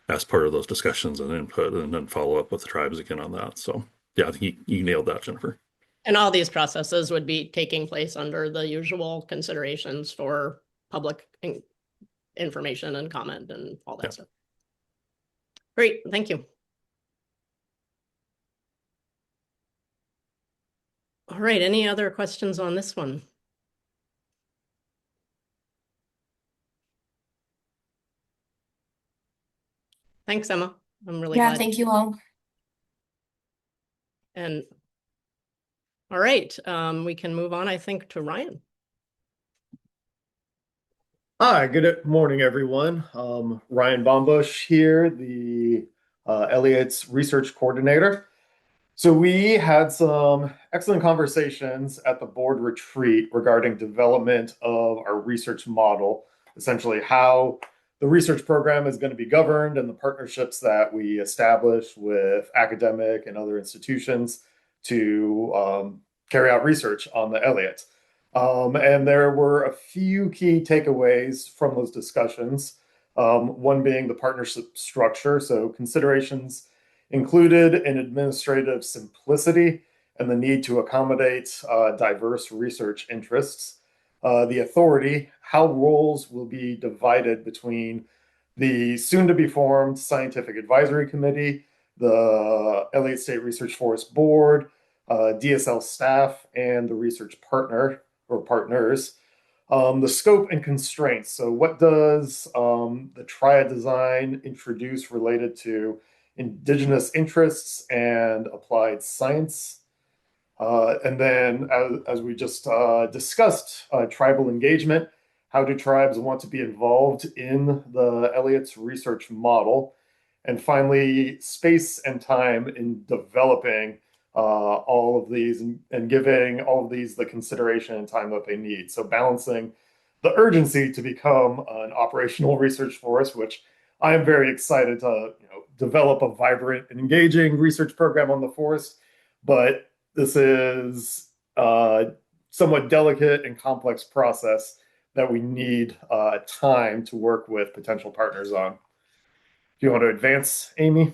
as part of those discussions and input, and then follow up with the tribes again on that. So yeah, I think you nailed that, Jennifer. And all these processes would be taking place under the usual considerations for public information and comment and all that stuff. Great, thank you. All right, any other questions on this one? Thanks, Emma. I'm really glad. Thank you all. And all right, we can move on, I think, to Ryan. Hi, good morning, everyone. Ryan Bombush here, the Elliott's research coordinator. So we had some excellent conversations at the board retreat regarding development of our research model, essentially how the research program is going to be governed and the partnerships that we establish with academic and other institutions to carry out research on the Elliott. And there were a few key takeaways from those discussions. One being the partnership structure. So considerations included an administrative simplicity and the need to accommodate diverse research interests. The authority, how roles will be divided between the soon to be formed Scientific Advisory Committee, the Elliott State Research Forest Board, DSL staff, and the research partner or partners. The scope and constraints. So, what does the triad design introduce related to indigenous interests and applied science? And then, as we just discussed, tribal engagement. How do tribes want to be involved in the Elliott's research model? And finally, space and time in developing all of these and giving all of these the consideration and time that they need. So balancing the urgency to become an operational research forest, which I am very excited to develop a vibrant and engaging research program on the forest. But this is a somewhat delicate and complex process that we need time to work with potential partners on. Do you want to advance, Amy?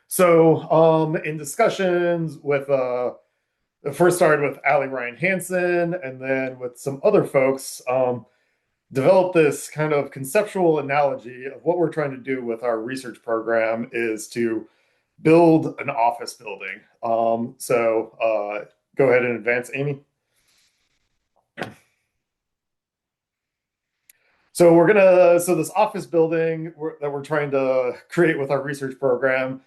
So in discussions with, it first started with Ali Ryan Hansen and then with some other folks, developed this kind of conceptual analogy of what we're trying to do with our research program is to build an office building. So go ahead and advance, Amy. So this office building that we're trying to create with our research program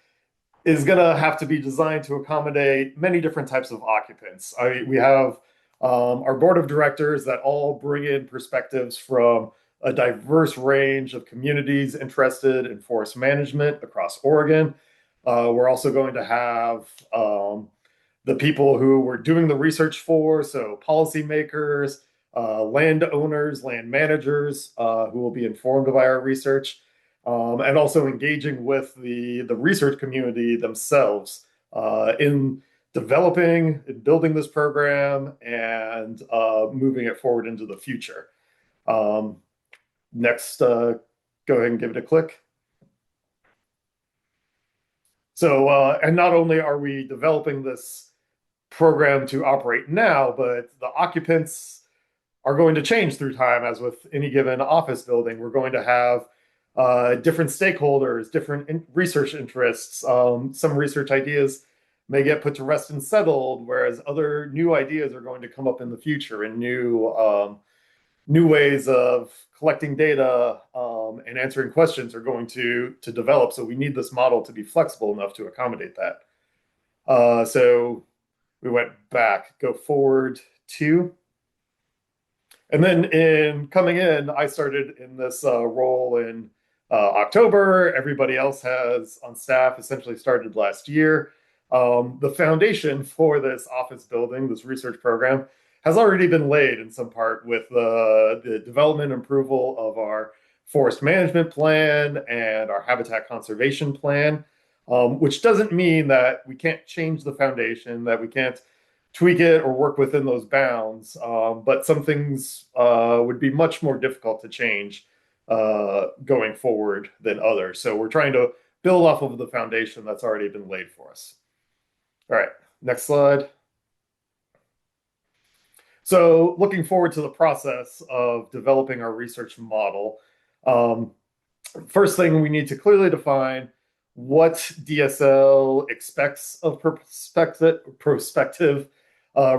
is going to have to be designed to accommodate many different types of occupants. We have our board of directors that all bring in perspectives from a diverse range of communities interested in forest management across Oregon. We're also going to have the people who we're doing the research for, so policymakers, landowners, land managers who will be informed by our research, and also engaging with the research community themselves in developing and building this program and moving it forward into the future. Next, go ahead and give it a click. So, and not only are we developing this program to operate now, but the occupants are going to change through time, as with any given office building. We're going to have different stakeholders, different research interests. Some research ideas may get put to rest and settled, whereas other new ideas are going to come up in the future and new ways of collecting data and answering questions are going to develop. So we need this model to be flexible enough to accommodate that. So we went back, go forward two. And then in coming in, I started in this role in October. Everybody else has on staff essentially started last year. The foundation for this office building, this research program, has already been laid in some part with the development and approval of our forest management plan and our habitat conservation plan, which doesn't mean that we can't change the foundation, that we can't tweak it or work within those bounds. But some things would be much more difficult to change going forward than others. So we're trying to build off of the foundation that's already been laid for us. All right, next slide. So looking forward to the process of developing our research model. First thing, we need to clearly define what DSL expects of prospective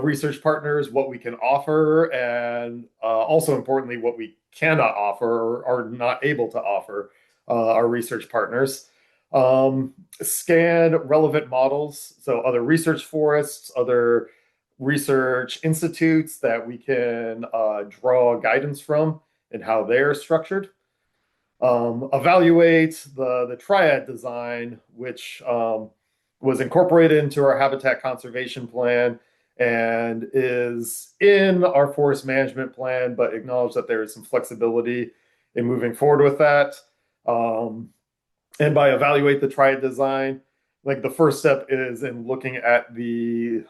research partners, what we can offer, and also importantly, what we cannot offer or are not able to offer our research partners. Scan relevant models, so other research forests, other research institutes that we can draw guidance from and how they're structured. Evaluate the triad design, which was incorporated into our habitat conservation plan and is in our forest management plan, but acknowledge that there is some flexibility in moving forward with that. And by evaluate the triad design, like the first step is in looking at the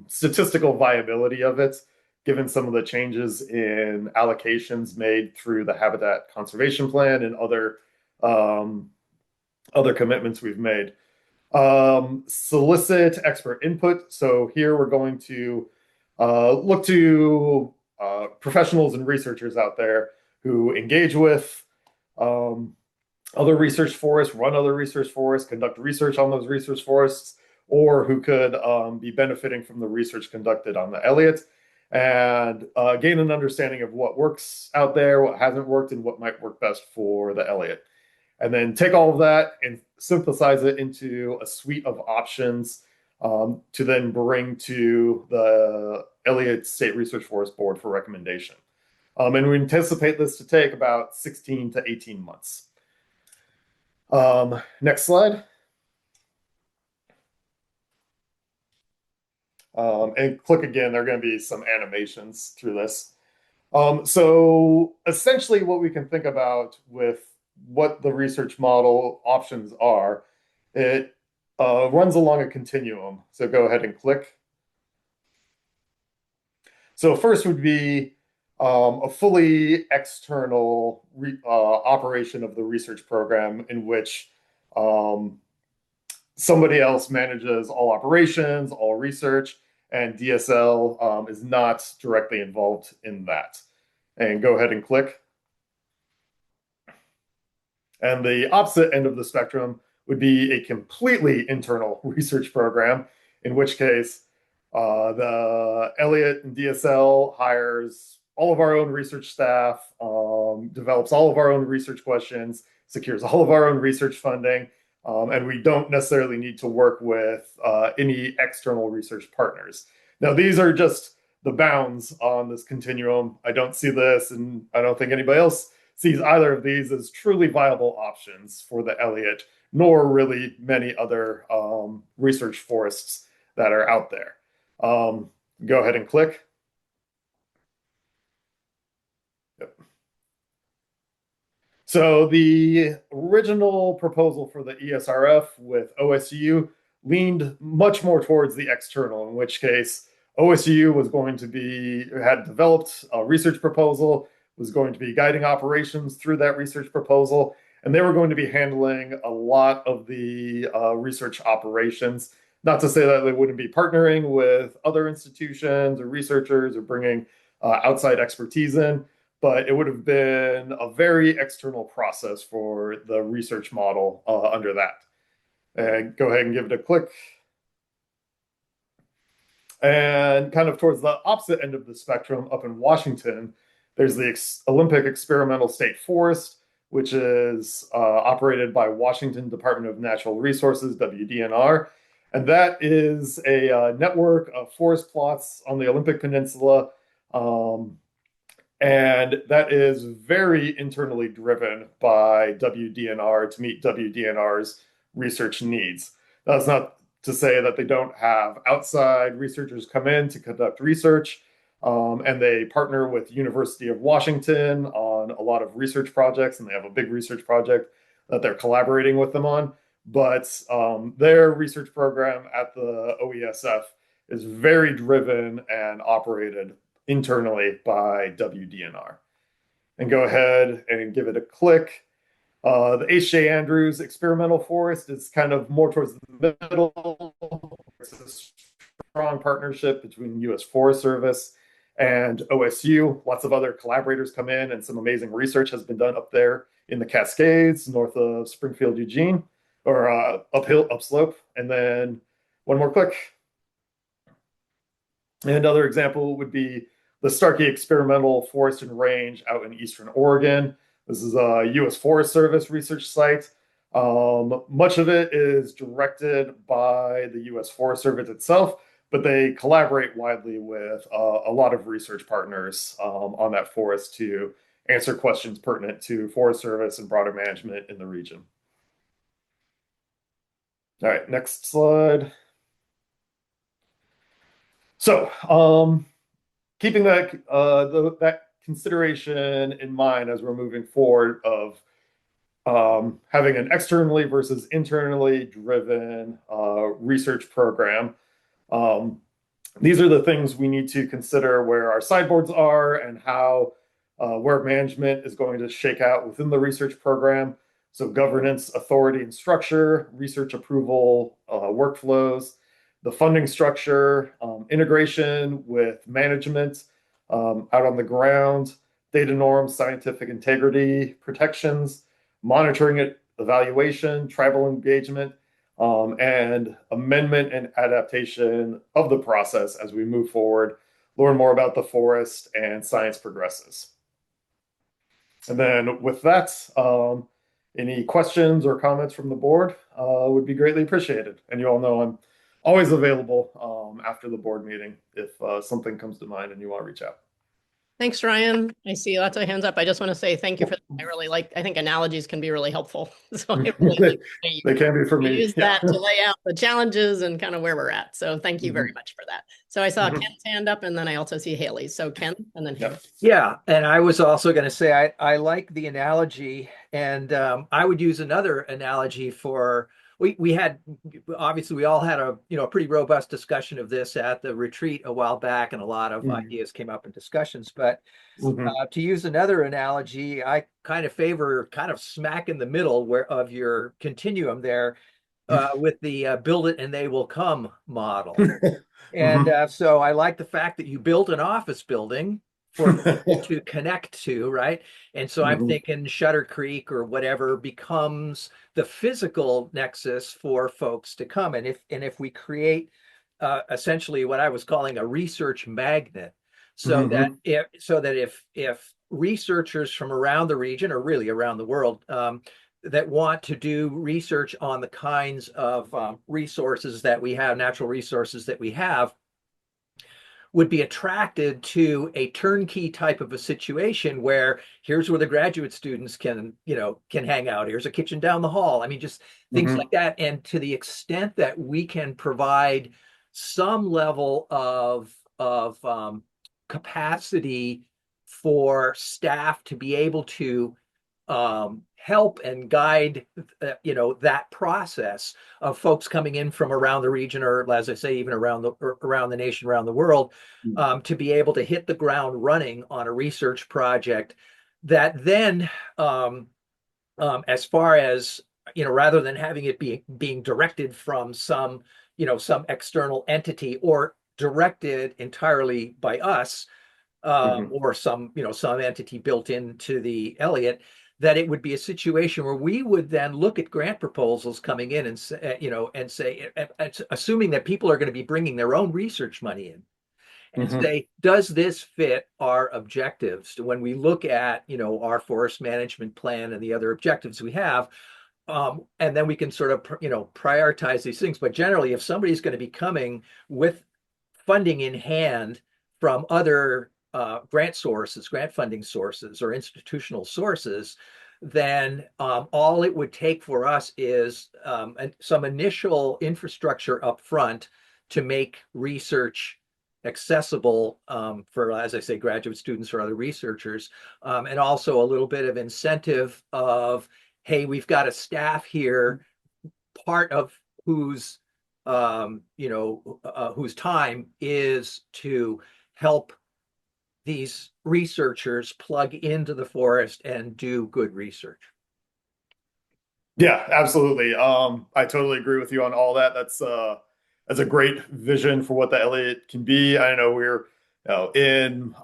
statistical viability of it, given some of the changes in allocations made through the habitat conservation plan and other commitments we've made. Solicit expert input. So here we're going to look to professionals and researchers out there who engage with other research forests, run other research forests, conduct research on those research forests, or who could be benefiting from the research conducted on the Elliott, and gain an understanding of what works out there, what hasn't worked, and what might work best for the Elliott. And then take all of that and synthesize it into a suite of options to then bring to the Elliott State Research Forest Board for recommendation. And we anticipate this to take about 16 to 18 months. Next slide. And click again, there are going to be some animations through this. So essentially what we can think about with what the research model options are, it runs along a continuum. So go ahead and click. So first would be a fully external operation of the research program in which somebody else manages all operations, all research, and DSL is not directly involved in that. And go ahead and click. And the opposite end of the spectrum would be a completely internal research program, in which case the Elliott and DSL hires all of our own research staff, develops all of our own research questions, secures all of our own research funding, and we don't necessarily need to work with any external research partners. Now, these are just the bounds on this continuum. I don't see this, and I don't think anybody else sees either of these as truly viable options for the Elliott, nor really many other research forests that are out there. Go ahead and click. Yep. So the original proposal for the ESRF with OSU leaned much more towards the external, in which case OSU was going to be, had developed a research proposal, was going to be guiding operations through that research proposal, and they were going to be handling a lot of the research operations. Not to say that they wouldn't be partnering with other institutions or researchers or bringing outside expertise in, but it would have been a very external process for the research model under that. And go ahead and give it a click. And kind of towards the opposite end of the spectrum, up in Washington, there's the Olympic Experimental State Forest, which is operated by Washington Department of Natural Resources, WDNR. And that is a network of forest plots on the Olympic Peninsula. And that is very internally driven by WDNR to meet WDNR's research needs. That's not to say that they don't have outside researchers come in to conduct research. And they partner with University of Washington on a lot of research projects, and they have a big research project that they're collaborating with them on. But their research program at the OESF is very driven and operated internally by WDNR. And go ahead and give it a click. The H.J. Andrews Experimental Forest is kind of more towards the middle. It's a strong partnership between U.S. Forest Service and OSU. Lots of other collaborators come in, and some amazing research has been done up there in the Cascades, north of Springfield, Eugene, or upslope. And then one more click. And another example would be the Starkey Experimental Forest and Range out in Eastern Oregon. This is a U.S. Forest Service research site. Much of it is directed by the U.S. Forest Service itself, but they collaborate widely with a lot of research partners on that forest to answer questions pertinent to Forest Service and broader management in the region. All right, next slide. So, keeping that consideration in mind as we're moving forward of having an externally versus internally driven research program. These are the things we need to consider where our sideboards are and how where management is going to shake out within the research program. So governance, authority, and structure, research approval, workflows, the funding structure, integration with management out on the ground, data norms, scientific integrity, protections, monitoring it, evaluation, tribal engagement, and amendment and adaptation of the process as we move forward, learn more about the forest, and science progresses. And then with that, any questions or comments from the board would be greatly appreciated. And you all know I'm always available after the board meeting if something comes to mind and you want to reach out. Thanks, Ryan. I see lots of hands up. I just want to say thank you for that. I think analogies can be really helpful. So I really they can be for me. Use that to lay out the challenges and kind of where we're at. So thank you very much for that. So I saw Ken's hand up and then I also see Haley's. So Ken and then Haley. Yeah, and I was also going to say I like the analogy, and I would use another analogy for we had obviously we all had a pretty robust discussion of this at the retreat a while back, and a lot of ideas came up in discussions. But to use another analogy, I kind of favor kind of smack in the middle of your continuum there with the build it and they will come model. And so I like the fact that you built an office building for people to connect to, right? And so I'm thinking Shutter Creek or whatever becomes the physical nexus for folks to come. And if we create essentially what I was calling a research magnet, so that if researchers from around the region or really around the world that want to do research on the kinds of resources that we have, natural resources that we have, would be attracted to a turnkey type of a situation where here's where the graduate students can hang out. Here's a kitchen down the hall. I mean, just things like that. And to the extent that we can provide some level of capacity for staff to be able to help and guide, that process of folks coming in from around the region, or as I say, even around the nation, around the world, to be able to hit the ground running on a research project that then, as far as, rather than having it being directed from some external entity or directed entirely by us, or some entity built into the Elliott, that it would be a situation where we would then look at grant proposals coming in and say, assuming that people are going to be bringing their own research money in, and say, does this fit our objectives? When we look at, our forest management plan and the other objectives we have, and then we can sort of, prioritize these things. But generally, if somebody's going to be coming with funding in hand from other grant funding sources, or institutional sources, then all it would take for us is some initial infrastructure up front to make research accessible for, as I say, graduate students or other researchers, and also a little bit of incentive of, hey, we've got a staff here, part of whose whose time is to help these researchers plug into the forest and do good research. Yeah, absolutely. I totally agree with you on all that. That's a great vision for what the Elliott can be. I know we're in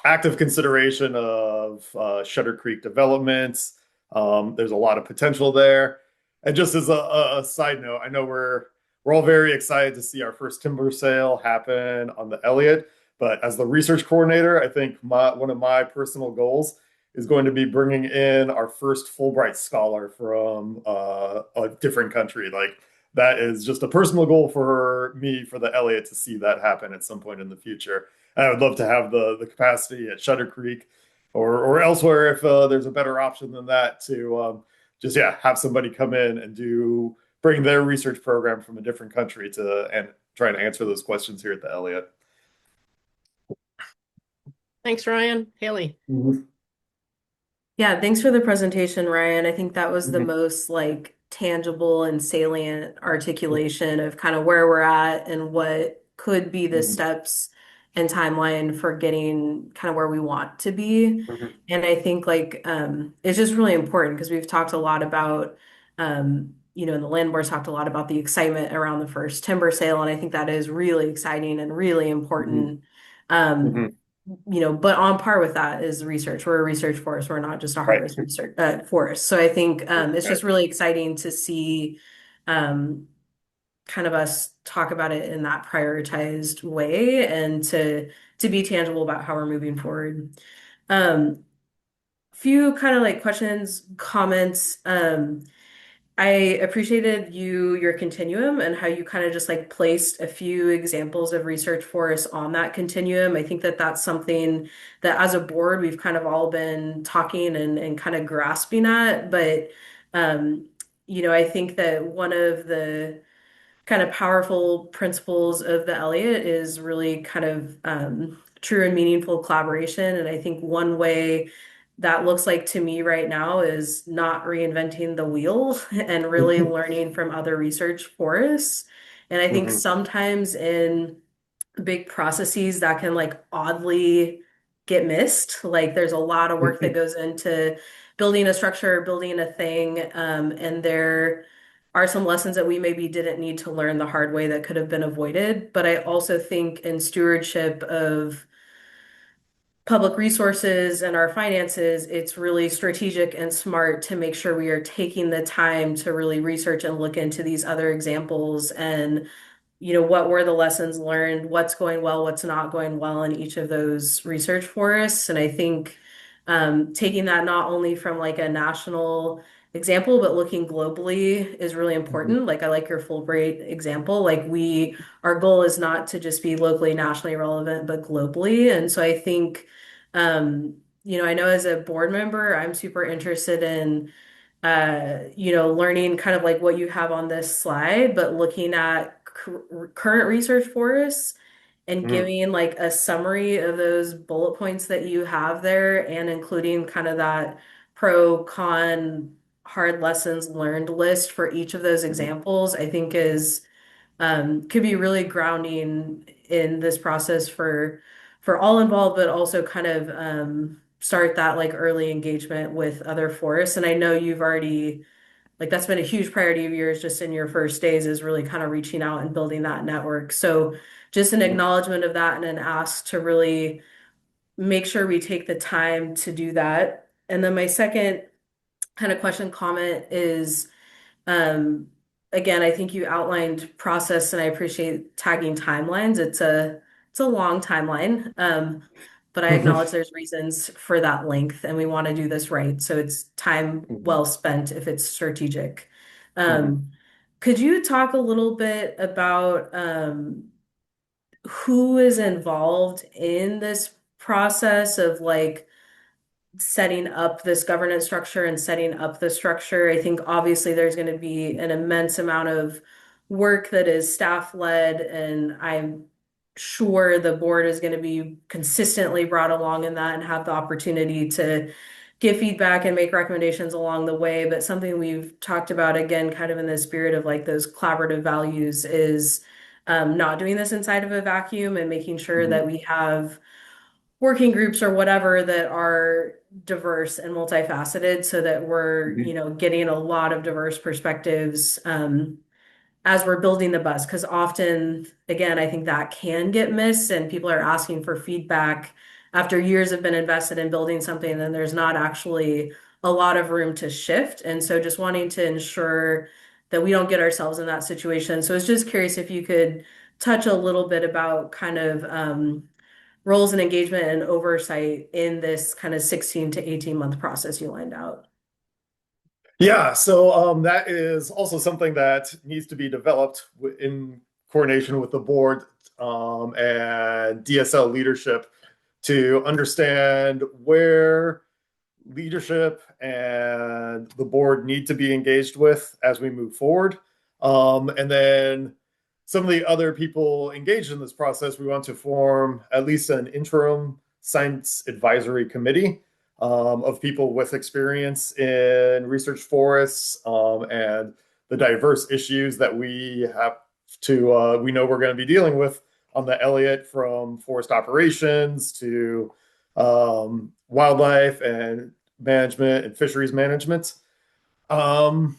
active consideration of Shutter Creek developments. There's a lot of potential there. And just as a side note, I know we're all very excited to see our first timber sale happen on the Elliott. But as the research coordinator, I think one of my personal goals is going to be bringing in our first Fulbright scholar from a different country. Like, that is just a personal goal for me, for the Elliott, to see that happen at some point in the future. And I would love to have the capacity at Shutter Creek or elsewhere if there's a better option than that to just have somebody come in and bring their research program from a different country to and try and answer those questions here at the Elliott. Thanks, Ryan. Haley. Yeah, thanks for the presentation, Ryan. I think that was the most like tangible and salient articulation of kind of where we're at and what could be the steps and timeline for getting kind of where we want to be. And I think like it's just really important because we've talked a lot about and the land board's talked a lot about the excitement around the first timber sale, and I think that is really exciting and really important. But on par with that is research. We're a research forest. We're not just a harvest research forest. So I think it's just really exciting to see kind of us talk about it in that prioritized way and to be tangible about how we're moving forward. Few kind of like questions, comments. I appreciated your continuum and how you kind of just like placed a few examples of research for us on that continuum. I think that that's something that as a board we've kind of all been talking and kind of grasping at. But I think that one of the kind of powerful principles of the Elliott is really kind of true and meaningful collaboration. And I think one way that looks like to me right now is not reinventing the wheel and really learning from other research forests. And I think sometimes in big processes that can like oddly get missed. Like there's a lot of work that goes into building a structure, building a thing, and there are some lessons that we maybe didn't need to learn the hard way that could have been avoided. But I also think in stewardship of public resources and our finances, it's really strategic and smart to make sure we are taking the time to really research and look into these other examples and what were the lessons learned, what's going well, what's not going well in each of those research forests. And I think taking that not only from like a national example, but looking globally is really important. Like I like your Fulbright example. Like our goal is not to just be locally, nationally relevant, but globally. And so I think, I know as a board member, I'm super interested in learning kind of like what you have on this slide, but looking at current research forests and giving like a summary of those bullet points that you have there and including kind of that pro con hard lessons learned list for each of those examples, I think is could be really grounding in this process for all involved, but also kind of start that like early engagement with other forests. And I know you've already like that's been a huge priority of yours just in your first days is really kind of reaching out and building that network. So just an acknowledgement of that and an ask to really make sure we take the time to do that. And then my second kind of question comment is um, again, I think you outlined process and I appreciate tagging timelines. It's a long timeline. But I acknowledge there's reasons for that length and we want to do this right. So it's time well spent if it's strategic. Could you talk a little bit about who is involved in this process of like setting up this governance structure and setting up the structure? I think obviously there's going to be an immense amount of work that is staff led, and I'm sure the board is going to be consistently brought along in that and have the opportunity to give feedback and make recommendations along the way. But something we've talked about again, kind of in the spirit of like those collaborative values, is not doing this inside of a vacuum and making sure that we have working groups or whatever that are diverse and multifaceted so that we're, getting a lot of diverse perspectives as we're building the bus. Because often, again, I think that can get missed and people are asking for feedback after years have been invested in building something, then there's not actually a lot of room to shift. And so just wanting to ensure that we don't get ourselves in that situation. So I was just curious if you could touch a little bit about kind of roles and engagement and oversight in this kind of 16 to 18 month process you lined out. Yeah, so that is also something that needs to be developed in coordination with the board and DSL leadership to understand where leadership and the board need to be engaged with as we move forward. And then some of the other people engaged in this process, we want to form at least an interim science advisory committee of people with experience in research forests and the diverse issues that we have to, we know we're going to be dealing with on the Elliott, from forest operations to wildlife and management and fisheries management. Um,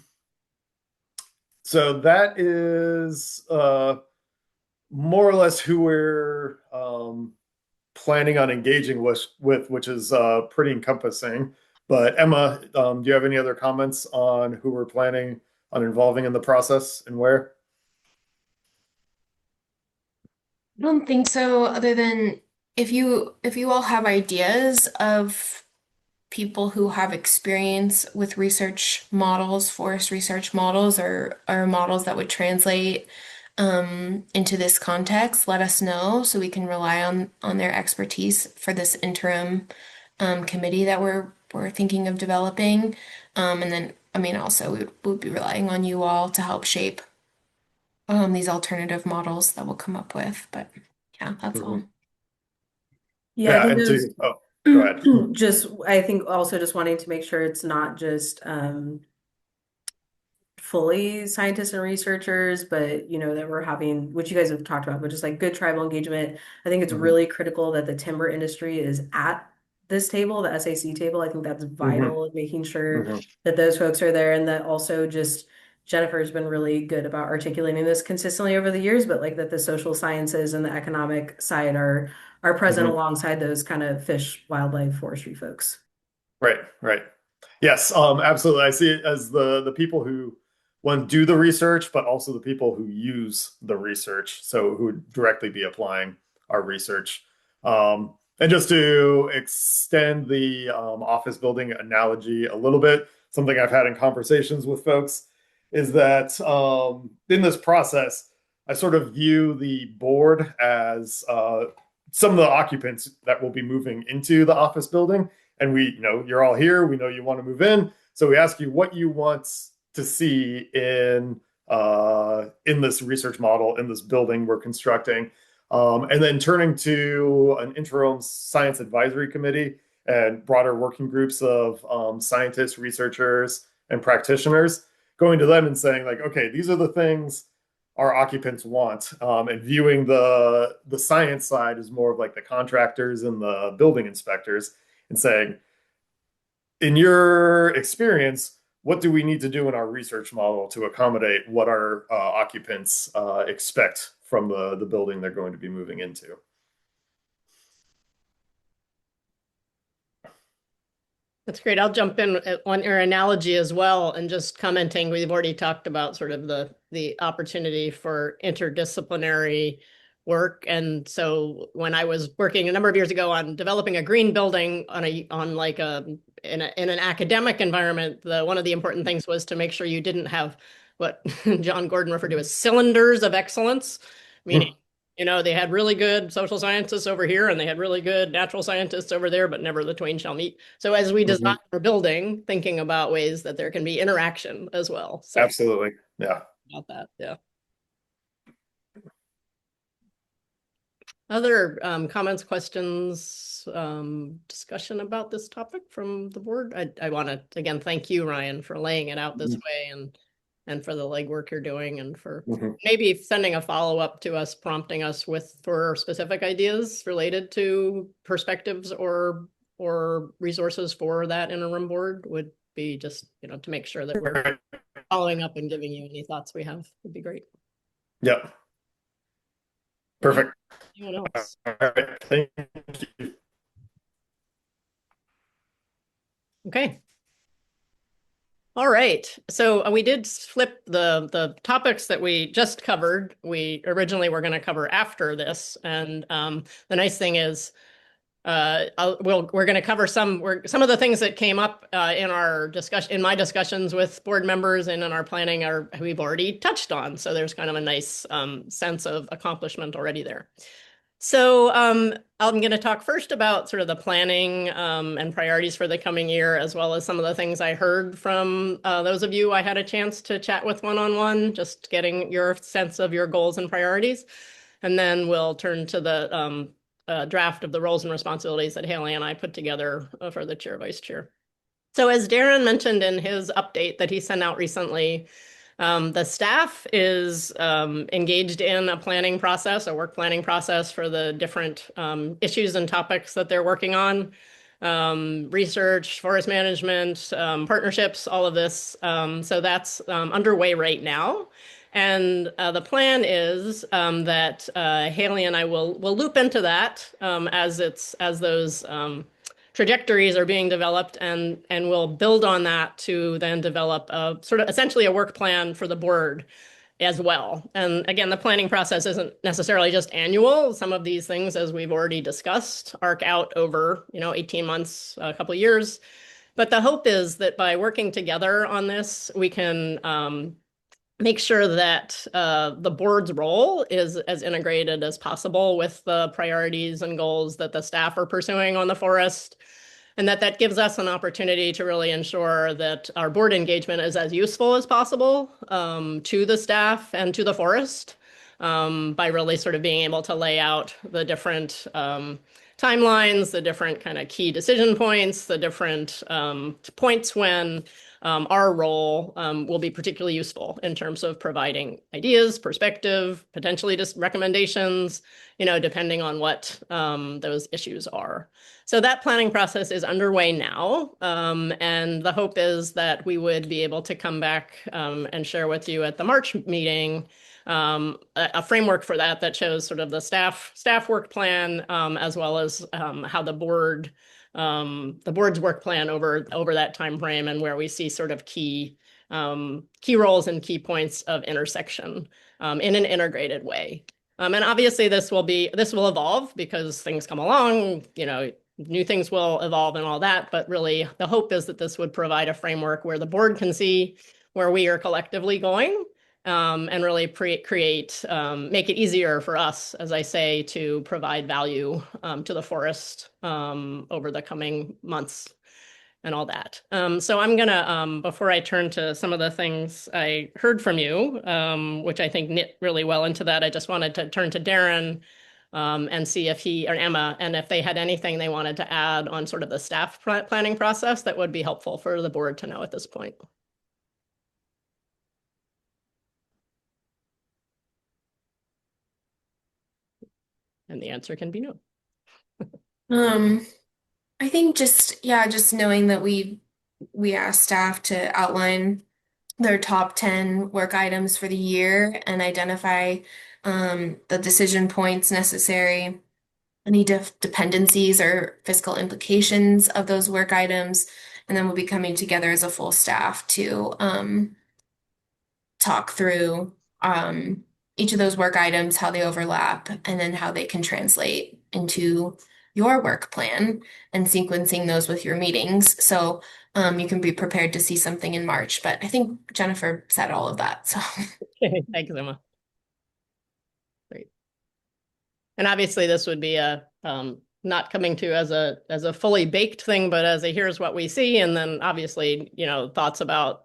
so that is more or less who we're planning on engaging with, which is pretty encompassing. But Emma, do you have any other comments on who we're planning on involving in the process and where? I don't think so, other than if you all have ideas of people who have experience with research models, forest research models, or models that would translate into this context, let us know so we can rely on their expertise for this interim committee that we're thinking of developing. And then, I mean, also we would be relying on you all to help shape these alternative models that we'll come up with. But yeah, that's all. Yeah, I Yeah, think and those to, oh, go ahead. just I think also just wanting to make sure it's not just fully scientists and researchers, but you know, that we're having, which you guys have talked about, but just like good tribal engagement. I think it's Mhm. really critical that the timber industry is at this table, the SAC table. I think that's vital in making sure Mhm. that those folks are there, and that also just Jennifer's been really good about articulating this consistently over the years, but like that the social sciences and the economic side are present Mhm. alongside those kind of fish, wildlife, forestry folks. Right, right. Yes, absolutely. I see it as the people who one do the research, but also the people who use the research, so who would directly be applying our research. And just to extend the office building analogy a little bit, something I've had in conversations with folks is that in this process, I sort of view the board as some of the occupants that will be moving into the office building. And we, you know, you're all here. We know you want to move in, so we ask you what you want to see in this research model, in this building we're constructing, and then turning to an interim science advisory committee and broader working groups of scientists, researchers, and practitioners, going to them and saying like, okay, these are the things our occupants want, and viewing the science side as more of like the contractors and the building inspectors, and saying, in your experience, what do we need to do in our research model to accommodate what our occupants expect from the building they're going to be moving into? That's great. I'll jump in on your analogy as well, and just commenting, we've already talked about sort of the opportunity for interdisciplinary work. And so when I was working a number of years ago on developing a green building on like in an academic environment, one of the important things was to make sure you didn't have what John Gordon referred to as cylinders of excellence, meaning they had really good social scientists over here and they had really good natural scientists over there, but never the twain shall meet. So as we design our building, thinking about ways that there can be interaction as well. So Absolutely. Yeah. about that. Yeah. Other comments, questions, discussion about this topic from the board? I want to again thank you, Ryan, for laying it out this way and for the legwork you're doing, and for maybe sending a follow-up to us, prompting us for specific ideas related to perspectives or resources for that interim board would be just, to make sure that we're following up and giving you any thoughts we have would be great. Yep. Perfect. Anyone else? All right. Thank you. Okay. All right. So we did flip the topics that we just covered. We originally were going to cover after this. And the nice thing is we're going to cover some of the things that came up in our discussion, in my discussions with board members and in our planning we've already touched on. So there's kind of a nice sense of accomplishment already there. So I'm going to talk first about sort of the planning and priorities for the coming year, as well as some of the things I heard from those of you I had a chance to chat with one-on-one, just getting your sense of your goals and priorities. And then we'll turn to the draft of the roles and responsibilities that Haley and I put together for the chair, vice chair. So as Darren mentioned in his update that he sent out recently, the staff is engaged in a planning process, a work planning process for the different issues and topics that they're working on. Research, forest management, partnerships, all of this. So that's underway right now. And the plan is that Haley and I will loop into that as those trajectories are being developed, and we'll build on that to then develop a sort of essentially a work plan for the board as well. And again, the planning process isn't necessarily just annual. Some of these things, as we've already discussed, arc out over 18 months, a couple of years. But the hope is that by working together on this, we can make sure that the board's role is as integrated as possible with the priorities and goals that the staff are pursuing on the forest, and that gives us an opportunity to really ensure that our board engagement is as useful as possible to the staff and to the forest by really sort of being able to lay out the different timelines, the different kind of key decision points, the different points when our role will be particularly useful in terms of providing ideas, perspective, potentially just recommendations, depending on what those issues are. So that planning process is underway now. And the hope is that we would be able to come back and share with you at the March meeting a framework for that shows sort of the staff work plan, as well as how the board's work plan over that time frame, and where we see sort of key roles and key points of intersection in an integrated way. And obviously this will evolve because things come along, new things will evolve and all that. But really, the hope is that this would provide a framework where the board can see where we are collectively going. And really make it easier for us, as I say, to provide value to the forest over the coming months and all that. So I'm going to, before I turn to some of the things I heard from you, which I think knit really well into that, I just wanted to turn to Darren and see if he or Emma, and if they had anything they wanted to add on sort of the staff planning process that would be helpful for the board to know at this point. And the answer can be no. I think just knowing that we asked staff to outline their top 10 work items for the year and identify the decision points necessary, any dependencies or fiscal implications of those work items, and then we'll be coming together as a full staff to talk through each of those work items, how they overlap, and then how they can translate into your work plan and sequencing those with your meetings. So you can be prepared to see something in March. But I think Jennifer said all of that. So thanks, Emma. Great. And obviously this would be a not coming to as a fully baked thing, but as a here's what we see, and then obviously, thoughts about,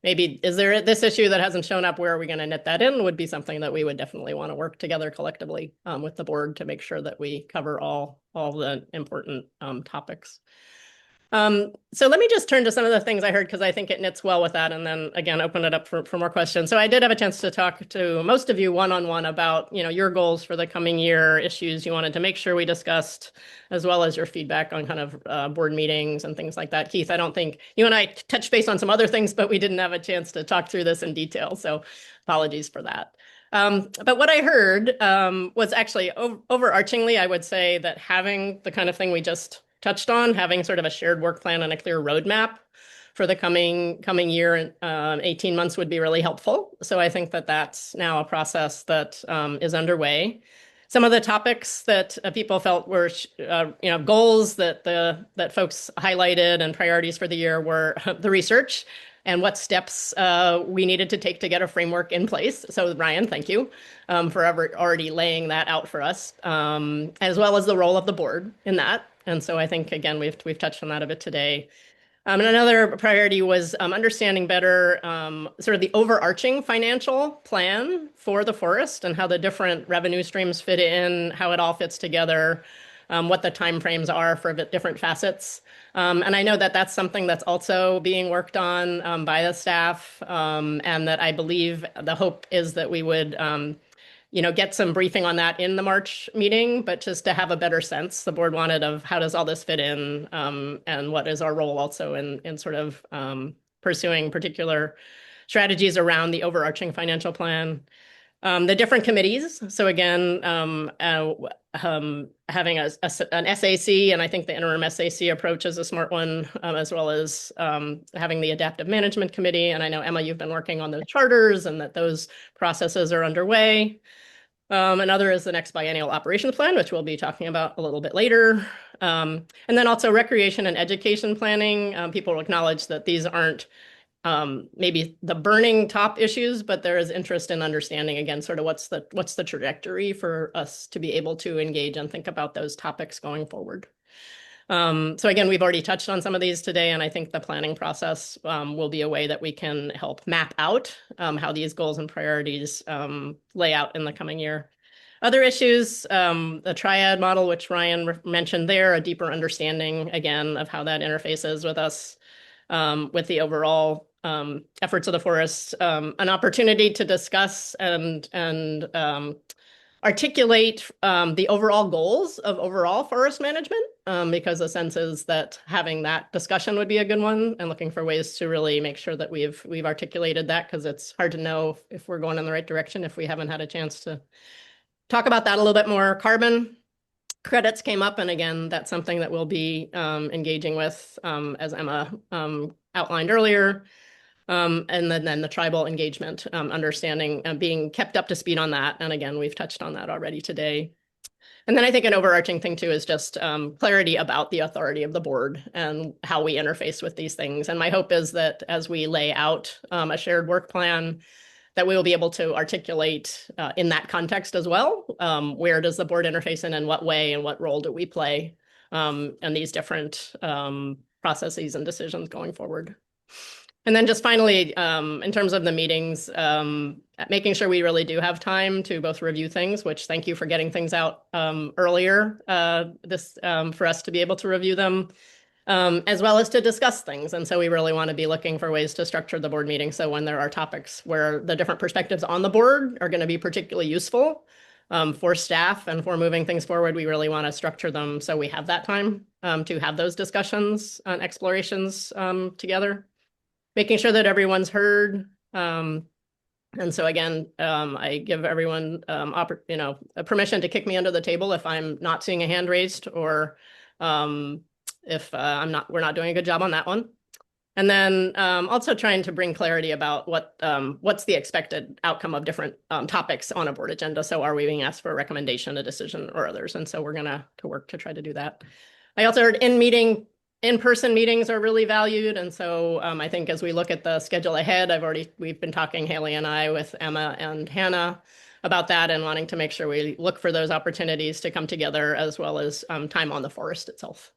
maybe is there this issue that hasn't shown up, where are we going to knit that in, would be something that we would definitely want to work together collectively with the board to make sure that we cover all the important topics. So let me just turn to some of the things I heard, because I think it knits well with that, and then again open it up for more questions. So I did have a chance to talk to most of you one-on-one about your goals for the coming year, issues you wanted to make sure we discussed, as well as your feedback on kind of board meetings and things like that. Keith, I don't think you and I touched base on some other things, but we didn't have a chance to talk through this in detail, so apologies for that. But what I heard was actually overarchingly, I would say that having the kind of thing we just touched on, having sort of a shared work plan and a clear roadmap for the coming year, 18 months, would be really helpful. So I think that that's now a process that is underway. some of the topics that people felt were, goals that folks highlighted and priorities for the year were the research and what steps we needed to take to get a framework in place. So Ryan, thank you for already laying that out for us, as well as the role of the board in that. And so I think, again, we've touched on that a bit today. And another priority was understanding better sort of the overarching financial plan for the forest and how the different revenue streams fit in, how it all fits together, what the timeframes are for the different facets. And I know that that's something that's also being worked on by the staff, and that I believe the hope is that we would get some briefing on that in the March meeting, but just to have a better sense, the board wanted of how does all this fit in, and what is our role also in sort of pursuing particular strategies around the overarching financial plan. The different committees. So again, having an SAC, and I think the interim SAC approach is a smart one, as well as having the adaptive management committee. And I know, Emma, you've been working on those charters and that those processes are underway. Another is the next biennial operations plan, which we'll be talking about a little bit later. And then also recreation and education planning. People will acknowledge that these aren't maybe the burning top issues, but there is interest in understanding, again, sort of what's the trajectory for us to be able to engage and think about those topics going forward. So again, we've already touched on some of these today, and I think the planning process will be a way that we can help map out how these goals and priorities lay out in the coming year. Other issues, the triad model, which Ryan mentioned there, a deeper understanding, again, of how that interfaces with us, with the overall efforts of the forest, an opportunity to discuss and articulate the overall goals of overall forest management, because the sense is that having that discussion would be a good one, and looking for ways to really make sure that we've articulated that, because it's hard to know if we're going in the right direction if we haven't had a chance to talk about that a little bit more. Carbon credits came up, and again, that's something that we'll be engaging with, as Emma outlined earlier. And then the tribal engagement, understanding and being kept up to speed on that. And again, we've touched on that already today. And then I think an overarching thing too is just clarity about the authority of the board and how we interface with these things. And my hope is that as we lay out a shared work plan, that we will be able to articulate in that context as well, where does the board interface in what way, and what role do we play in these different processes and decisions going forward. And then just finally, in terms of the meetings, making sure we really do have time to both review things, which thank you for getting things out earlier for us to be able to review them, as well as to discuss things. And so we really want to be looking for ways to structure the board meeting. So when there are topics where the different perspectives on the board are going to be particularly useful for staff and for moving things forward, we really want to structure them so we have that time to have those discussions and explorations together. Making sure that everyone's heard. And so again, I give everyone a permission to kick me under the table if I'm not seeing a hand raised, or if we're not doing a good job on that one. And then also trying to bring clarity about what's the expected outcome of different topics on a board agenda. So are we being asked for a recommendation, a decision, or others? And so we're gonna work to try to do that. I also heard in-person meetings are really valued. And so I think as we look at the schedule ahead, we've been talking, Haley and I, with Emma and Hannah about that, and wanting to make sure we look for those opportunities to come together, as well as time on the forest itself.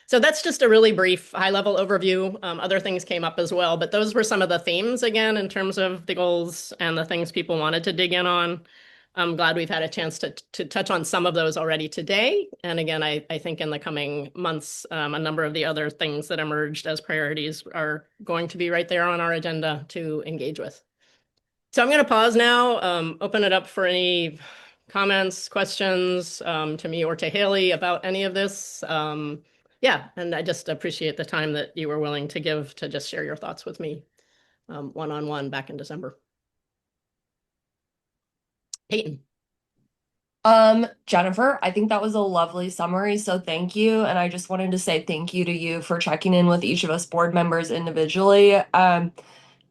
So that's just a really brief high-level overview. Other things came up as well, but those were some of the themes, again, in terms of the goals and the things people wanted to dig in on. I'm glad we've had a chance to touch on some of those already today. And again, I think in the coming months, a number of the other things that emerged as priorities are going to be right there on our agenda to engage with. So I'm going to pause now, open it up for any comments, questions to me or to Haley about any of this. Yeah, and I just appreciate the time that you were willing to give to just share your thoughts with me one-on-one back in December. Peyton. Jennifer, I think that was a lovely summary, so thank you. And I just wanted to say thank you to you for checking in with each of us board members individually.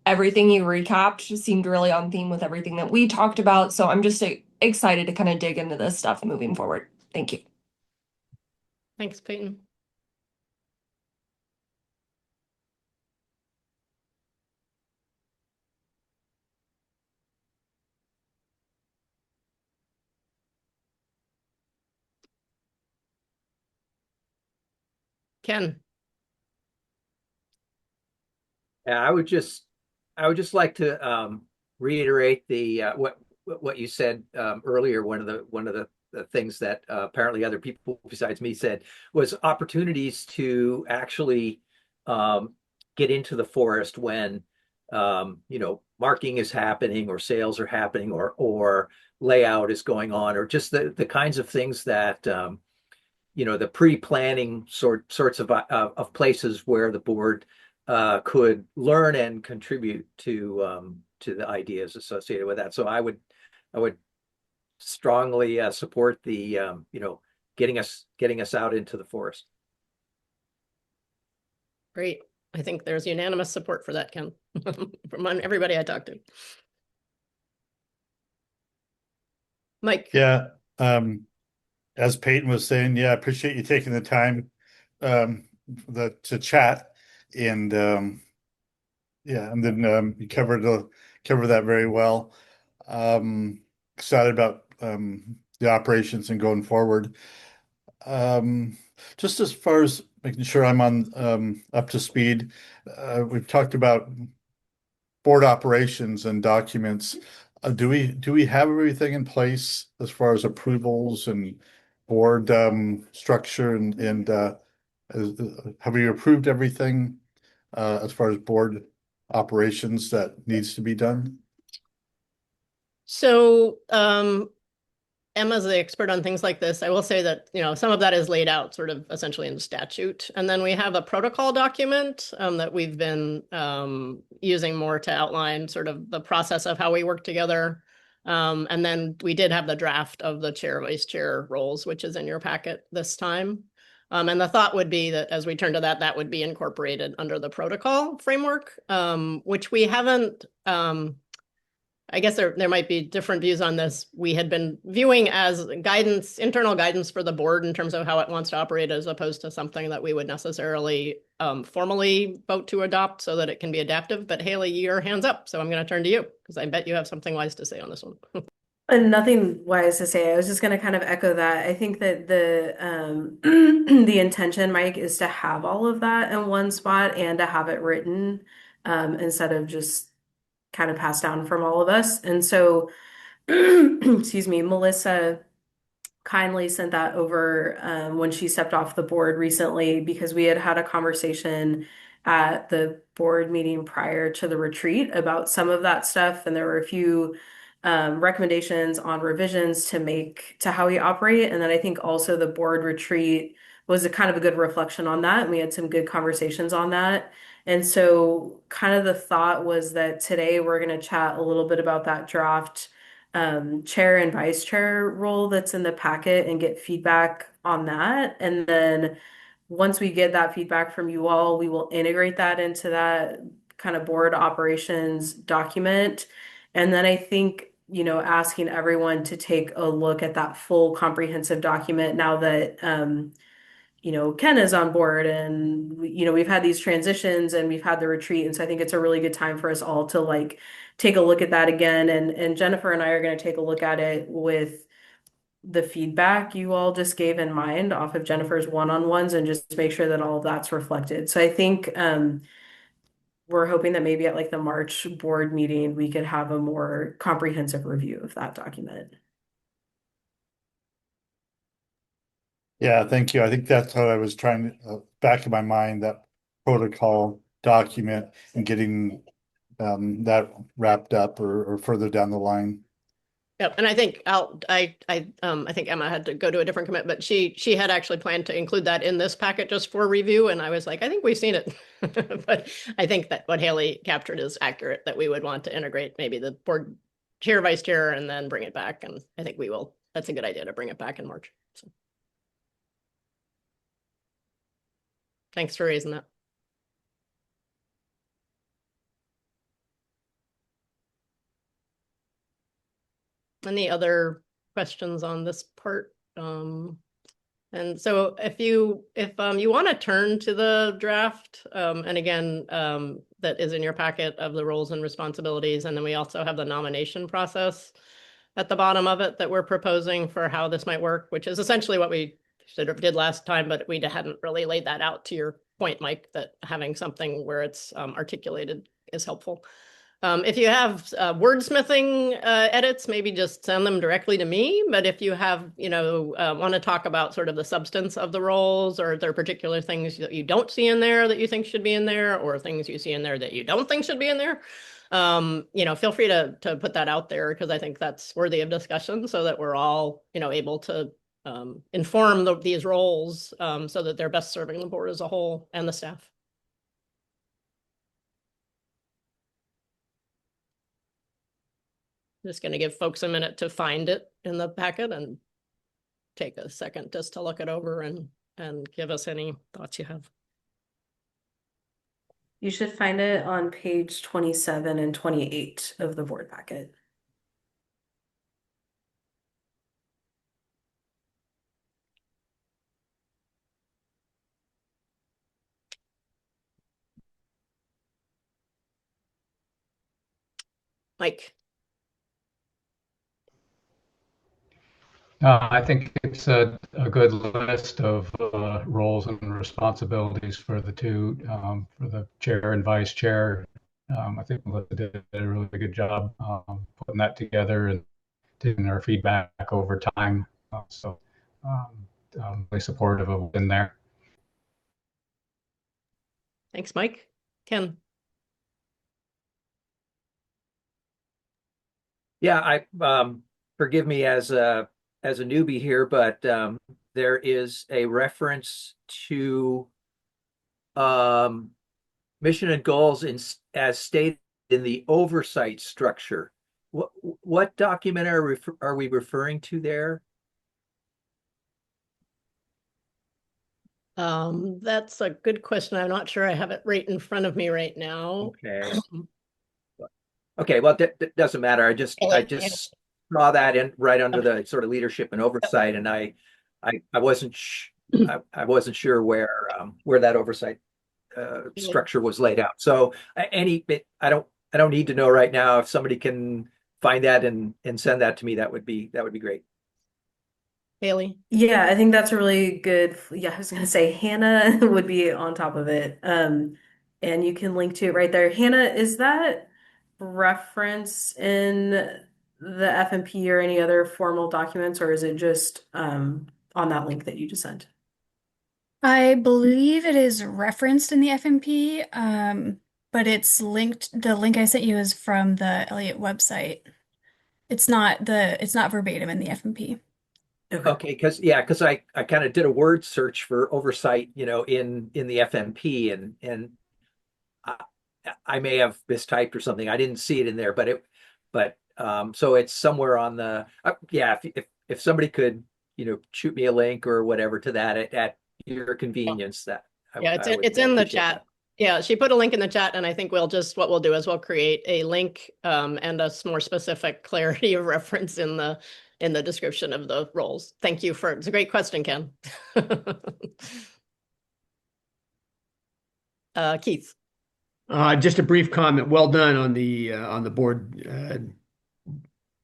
Everything you recapped seemed really on theme with everything that we talked about. So I'm just excited to kind of dig into this stuff moving forward. Thank you. Thanks, Peyton. Ken. Yeah, I would just like to reiterate the what you said earlier. One of the things that apparently other people besides me said was opportunities to actually get into the forest when marking is happening or sales are happening or layout is going on, or just the kinds of things that the pre-planning sorts of places where the board could learn and contribute to the ideas associated with that. So I would strongly support the getting us out into the forest. Great. I think there's unanimous support for that, Ken, from everybody I talked to. Mike. Yeah. As Peyton was saying, yeah, I appreciate you taking the time to chat, and yeah, and then you covered that very well. Excited about the operations and going forward. Just as far as making sure I'm on up to speed, we've talked about board operations and documents. Do we have everything in place as far as approvals and board structure and have we approved everything as far as board operations that needs to be done? So Emma's the expert on things like this. I will say that, some of that is laid out sort of essentially in the statute. And then we have a protocol document that we've been using more to outline sort of the process of how we work together. And then we did have the draft of the chair, vice chair roles, which is in your packet this time. And the thought would be that as we turn to that would be incorporated under the protocol framework, which we haven't I guess there might be different views on this. We had been viewing as guidance, internal guidance for the board in terms of how it wants to operate, as opposed to something that we would necessarily formally vote to adopt so that it can be adaptive. But Haley, your hand's up, so I'm going to turn to you because I bet you have something wise to say on this one. And nothing wise to say. I was just going to kind of echo that. I think that the the intention, Mike, is to have all of that in one spot and to have it written instead of just kind of passed down from all of us. And so, excuse me, Melissa kindly sent that over when she stepped off the board recently because we had had a conversation at the board meeting prior to the retreat about some of that stuff, and there were a few recommendations on revisions to make to how we operate. And then I think also the board retreat was a kind of a good reflection on that, and we had some good conversations on that. And so kind of the thought was that today we're going to chat a little bit about that draft chair and vice chair role that's in the packet and get feedback on that. And then once we get that feedback from you all, we will integrate that into that kind of board operations document. And then I think, asking everyone to take a look at that full comprehensive document now that Ken is on board and we've had these transitions and we've had the retreat. And so I think it's a really good time for us all to like take a look at that again. And Jennifer and I are going to take a look at it with the feedback you all just gave in mind off of Jennifer's one-on-ones and just make sure that all of that's reflected. So I think we're hoping that maybe at like the March board meeting, we could have a more comprehensive review of that document. Yeah, thank you. I think that's what I was trying to back in my mind, that protocol document and getting that wrapped up or further down the line. Yep, and I think I think Emma had to go to a different commit, but she had actually planned to include that in this packet just for review, and I was like, I think we've seen it, but I think that what Haley captured is accurate. That we would want to integrate maybe the board chair, vice chair, and then bring it back, and I think we will. That's a good idea to bring it back in March. So. Thanks for raising that. Any other questions on this part. And so if you want to turn to the draft, and again, that is in your packet of the roles and responsibilities, and then we also have the nomination process at the bottom of it that we're proposing for how this might work, which is essentially what we sort of did last time, but we hadn't really laid that out, to your point, Mike, that having something where it's articulated is helpful. If you have wordsmithing edits, maybe just send them directly to me. But if you have, want to talk about sort of the substance of the roles, or if there are particular things that you don't see in there that you think should be in there, or things you see in there that you don't think should be in there, feel free to put that out there, because I think that's worthy of discussion, so that we're all, able to inform these roles so that they're best serving the board as a whole and the staff. Just going to give folks a minute to find it in the packet and take a second just to look it over and give us any thoughts you have. You should find it on page 27 and 28 of the board packet. Mike. I think it's a good list of roles and responsibilities for the two, for the chair and vice chair. I think Melissa did a really good job putting that together and taking our feedback over time. So I'm really supportive of what's in there. Thanks, Mike. Ken. Yeah, I forgive me as a newbie here, but there is a reference to mission and goals as stated in the oversight structure. What document are we referring to there? That's a good question. I'm not sure I have it right in front of me right now. Okay. Okay, well, that doesn't matter. I just saw that in right under the sort of leadership and oversight, and I wasn't I wasn't sure where that oversight structure was laid out. So I don't need to know right now. If somebody can find that and send that to me, that would be great. Haley. Yeah, I think that's a really good. Yeah, I was gonna say Hannah would be on top of it. And you can link to it right there. Hannah, is that reference in the FMP or any other formal documents, or is it just on that link that you just sent? I believe it is referenced in the FMP, but it's linked. The link I sent you is from the Elliott website. It's not verbatim in the FMP. Okay, because I kind of did a word search for oversight, in the FMP, and I may have mistyped or something. I didn't see it in there, but so it's somewhere on the yeah. If somebody could shoot me a link or whatever to that at your convenience, that yeah, it's in the chat. Yeah, she put a link in the chat, and I think what we'll do is we'll create a link and a more specific clarity of reference in the description of the roles. Thank you it's a great question, Ken. Keith. Just a brief comment. Well done on the board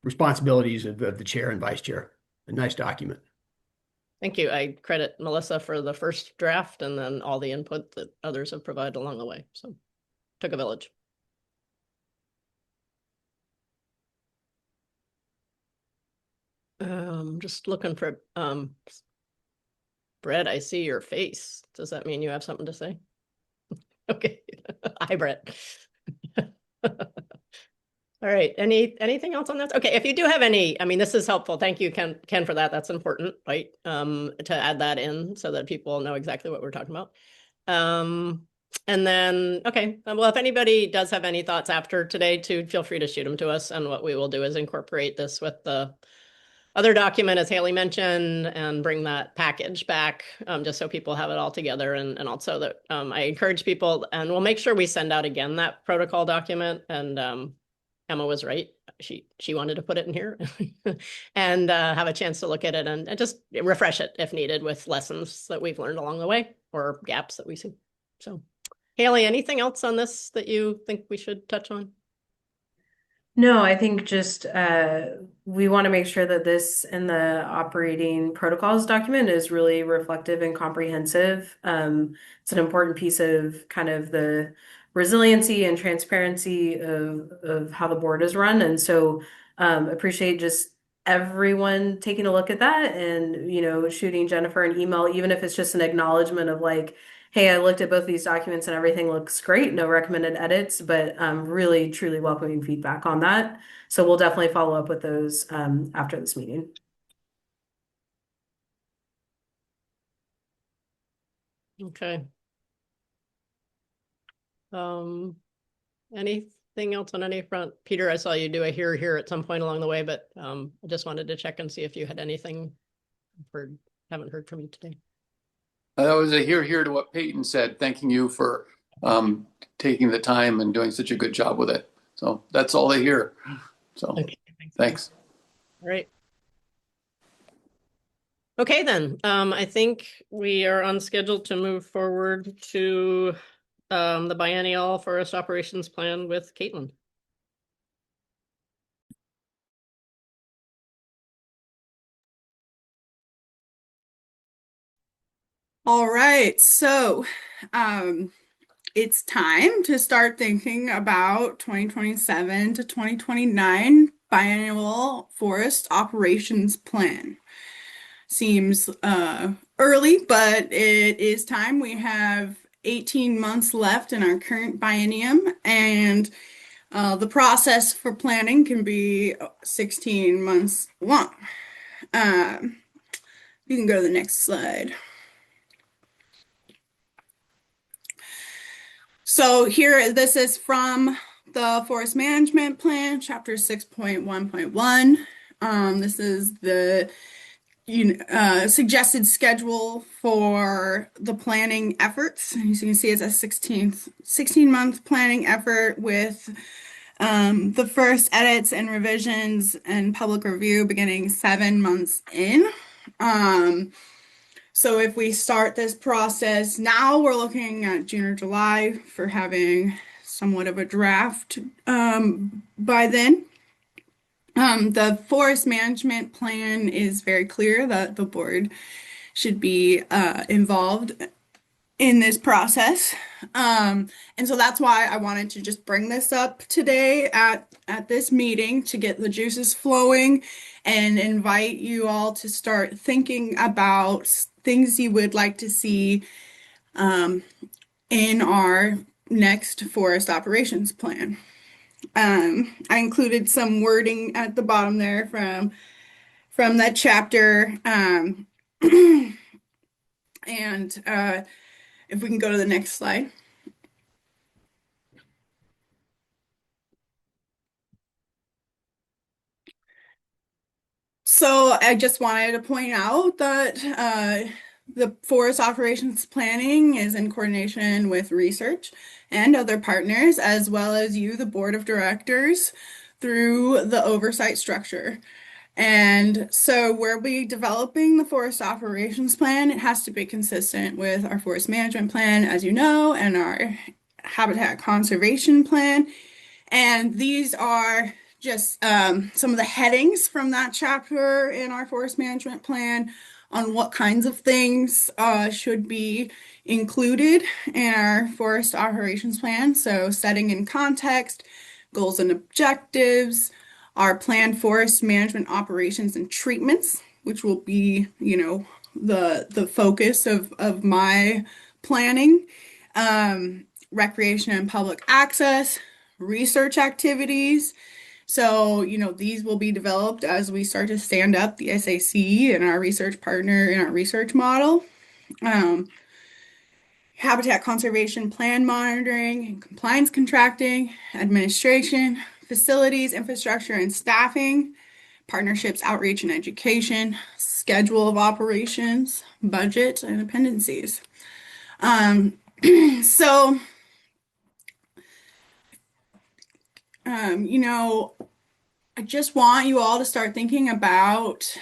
responsibilities of the chair and vice chair. A nice document. Thank you. I credit Melissa for the first draft and then all the input that others have provided along the way. So took a village. Just looking for Brett, I see your face. Does that mean you have something to say? Okay. Hi, Brett. All right. Anything else on that? Okay. If you do have any, I mean, this is helpful. Thank you, Ken, for that. That's important, right? To add that in so that people know exactly what we're talking about. And then, okay. Well, if anybody does have any thoughts after today, too, feel free to shoot them to us. And what we will do is incorporate this with the other document, as Haley mentioned, and bring that package back just so people have it all together. And also that I encourage people, and we'll make sure we send out again that protocol document and Emma was right. She wanted to put it in here and have a chance to look at it and just refresh it if needed with lessons that we've learned along the way or gaps that we see. So, Haley, anything else on this that you think we should touch on? No, I think just we want to make sure that this and the operating protocols document is really reflective and comprehensive. It's an important piece of kind of the resiliency and transparency of how the board is run. And so appreciate just everyone taking a look at that and, you know, shooting Jennifer an email, even if it's just an acknowledgement of like, hey, I looked at both these documents and everything looks great. No recommended edits, but really, truly welcoming feedback on that. So we'll definitely follow up with those after this meeting. Okay. Anything else on any front? Peter, I saw you do a here at some point along the way, but I just wanted to check and see if you had anything. Haven't heard from you today. That was a here to what Peyton said, thanking you for taking the time and doing such a good job with it. So that's all I hear. So okay, thanks. All right. Okay, then. I think we are on schedule to move forward to the biennial forest operations plan with Caitlin. All right, so it's time to start thinking about 2027 to 2029 biennial forest operations plan. Seems early, but it is time. We have 18 months left in our current biennium, and the process for planning can be 16 months long. You can go to the next slide. So here, this is from the Forest Management Plan, Chapter 6.1.1. This is the suggested schedule for the planning efforts. As you can see, it's a 16-month planning effort with the first edits and revisions and public review beginning 7 months in. So if we start this process now, we're looking at June or July for having somewhat of a draft by then. The forest management plan is very clear that the board should be involved in this process. And so that's why I wanted to just bring this up today at this meeting to get the juices flowing and invite you all to start thinking about things you would like to see in our next forest operations plan. I included some wording at the bottom there from that chapter. And if we can go to the next slide. So I just wanted to point out that the forest operations planning is in coordination with research and other partners, as well as you, the board of directors, through the oversight structure. And so we'll be developing the forest operations plan. It has to be consistent with our forest management plan, as you know, and our habitat conservation plan. And these are just some of the headings from that chapter in our forest management plan on what kinds of things should be included in our forest operations plan. So setting in context, goals and objectives, our planned forest management operations and treatments, which will be, you know, the focus of my planning, recreation and public access, research activities. So, you know, these will be developed as we start to stand up the SAC and our research partner in our research model. Habitat conservation plan monitoring and compliance contracting, administration, facilities, infrastructure, and staffing, partnerships, outreach, and education, schedule of operations, budget, and dependencies. So You know, I just want you all to start thinking about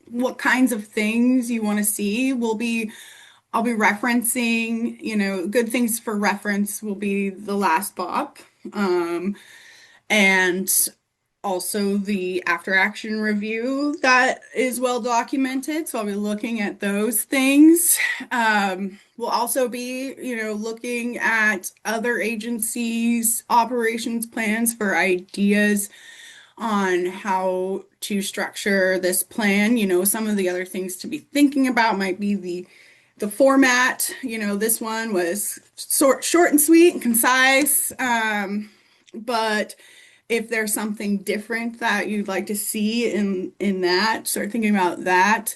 what kinds of things you want to see. I'll be referencing, you know, good things for reference will be the last BOP. And also the after action review that is well documented. So I'll be looking at those things. We'll also be, you know, looking at other agencies' operations plans for ideas on how to structure this plan. You know, some of the other things to be thinking about might be the format. You know, this one was short and sweet and concise. But if there's something different that you'd like to see in that, start thinking about that.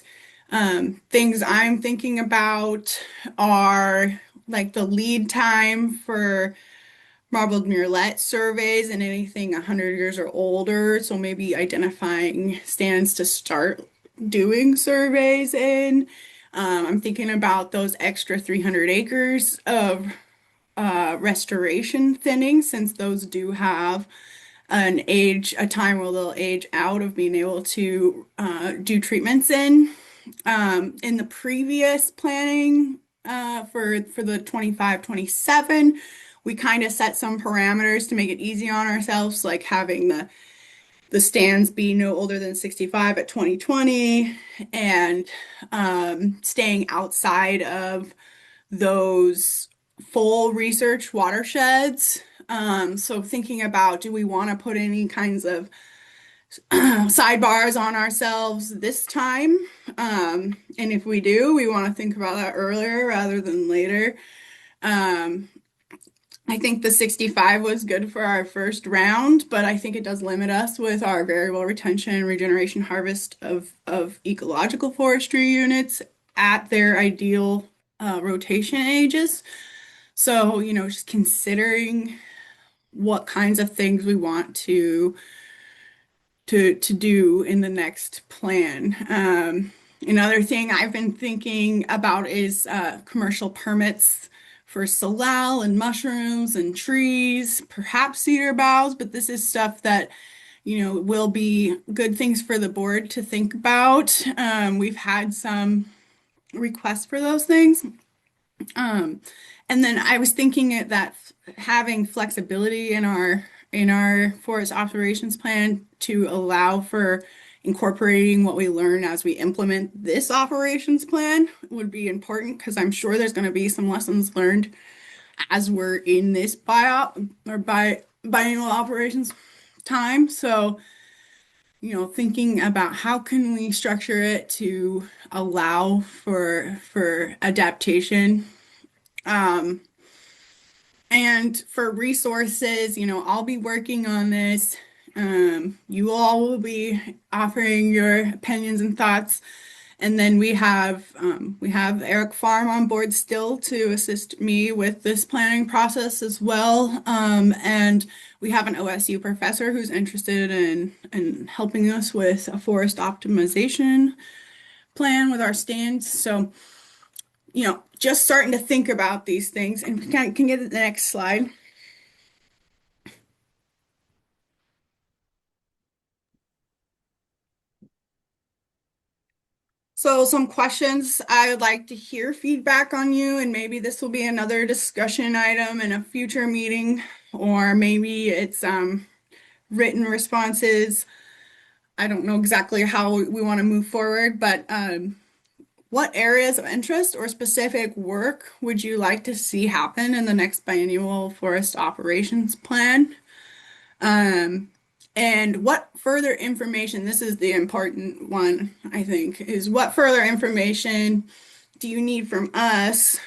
Things I'm thinking about are like the lead time for marbled murrelet surveys and anything 100 years or older. So maybe identifying stands to start doing surveys in. I'm thinking about those extra 300 acres of restoration thinning, since those do have a time where they'll age out of being able to do treatments in. In the previous planning for the 25-27, we kind of set some parameters to make it easy on ourselves, like having the stands be no older than 65 at 2020 and staying outside of those full research watersheds. So thinking about, do we want to put any kinds of sidebars on ourselves this time? And if we do, we want to think about that earlier rather than later. I think the 65 was good for our first round, but I think it does limit us with our variable retention and regeneration harvest of ecological forestry units at their ideal rotation ages. So, you know, just considering what kinds of things we want to do in the next plan. Another thing I've been thinking about is commercial permits for salal and mushrooms and trees, perhaps cedar boughs, but this is stuff that, you know, will be good things for the board to think about. We've had some requests for those things. And then I was thinking that having flexibility in our forest operations plan to allow for incorporating what we learn as we implement this operations plan would be important, because I'm sure there's going to be some lessons learned as we're in this biennial operations time. So, you know, thinking about how can we structure it to allow for adaptation. And for resources, you know, I'll be working on this. You all will be offering your opinions and thoughts. And then we have Eric Farm on board still to assist me with this planning process as well. And we have an OSU professor who's interested in helping us with a forest optimization plan with our stands. So, you know, just starting to think about these things. And can get the next slide. So some questions I would like to hear feedback on you, and maybe this will be another discussion item in a future meeting, or maybe it's written responses. I don't know exactly how we want to move forward, but what areas of interest or specific work would you like to see happen in the next biennial forest operations plan? And what further information, this is the important one, I think, is what further information do you need from us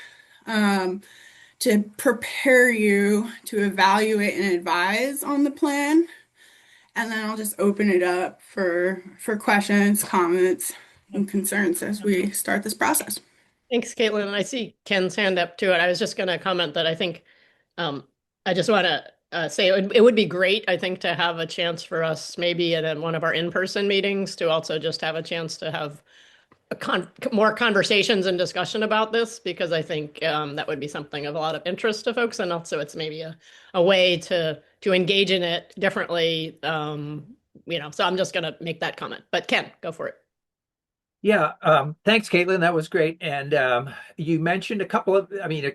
to prepare you to evaluate and advise on the plan? And then I'll just open it up for questions, comments, and concerns as we start this process. Thanks, Caitlin. I see Ken's hand up too, and I was just going to comment that I think I just want to say it would be great, I think, to have a chance for us maybe in one of our in-person meetings to also just have a chance to have more conversations and discussion about this, because I think that would be something of a lot of interest to folks, and also it's maybe a way to engage in it differently. So I'm just gonna make that comment. But Ken, go for it. Yeah, thanks, Caitlin. That was great. And you mentioned a couple of, I mean,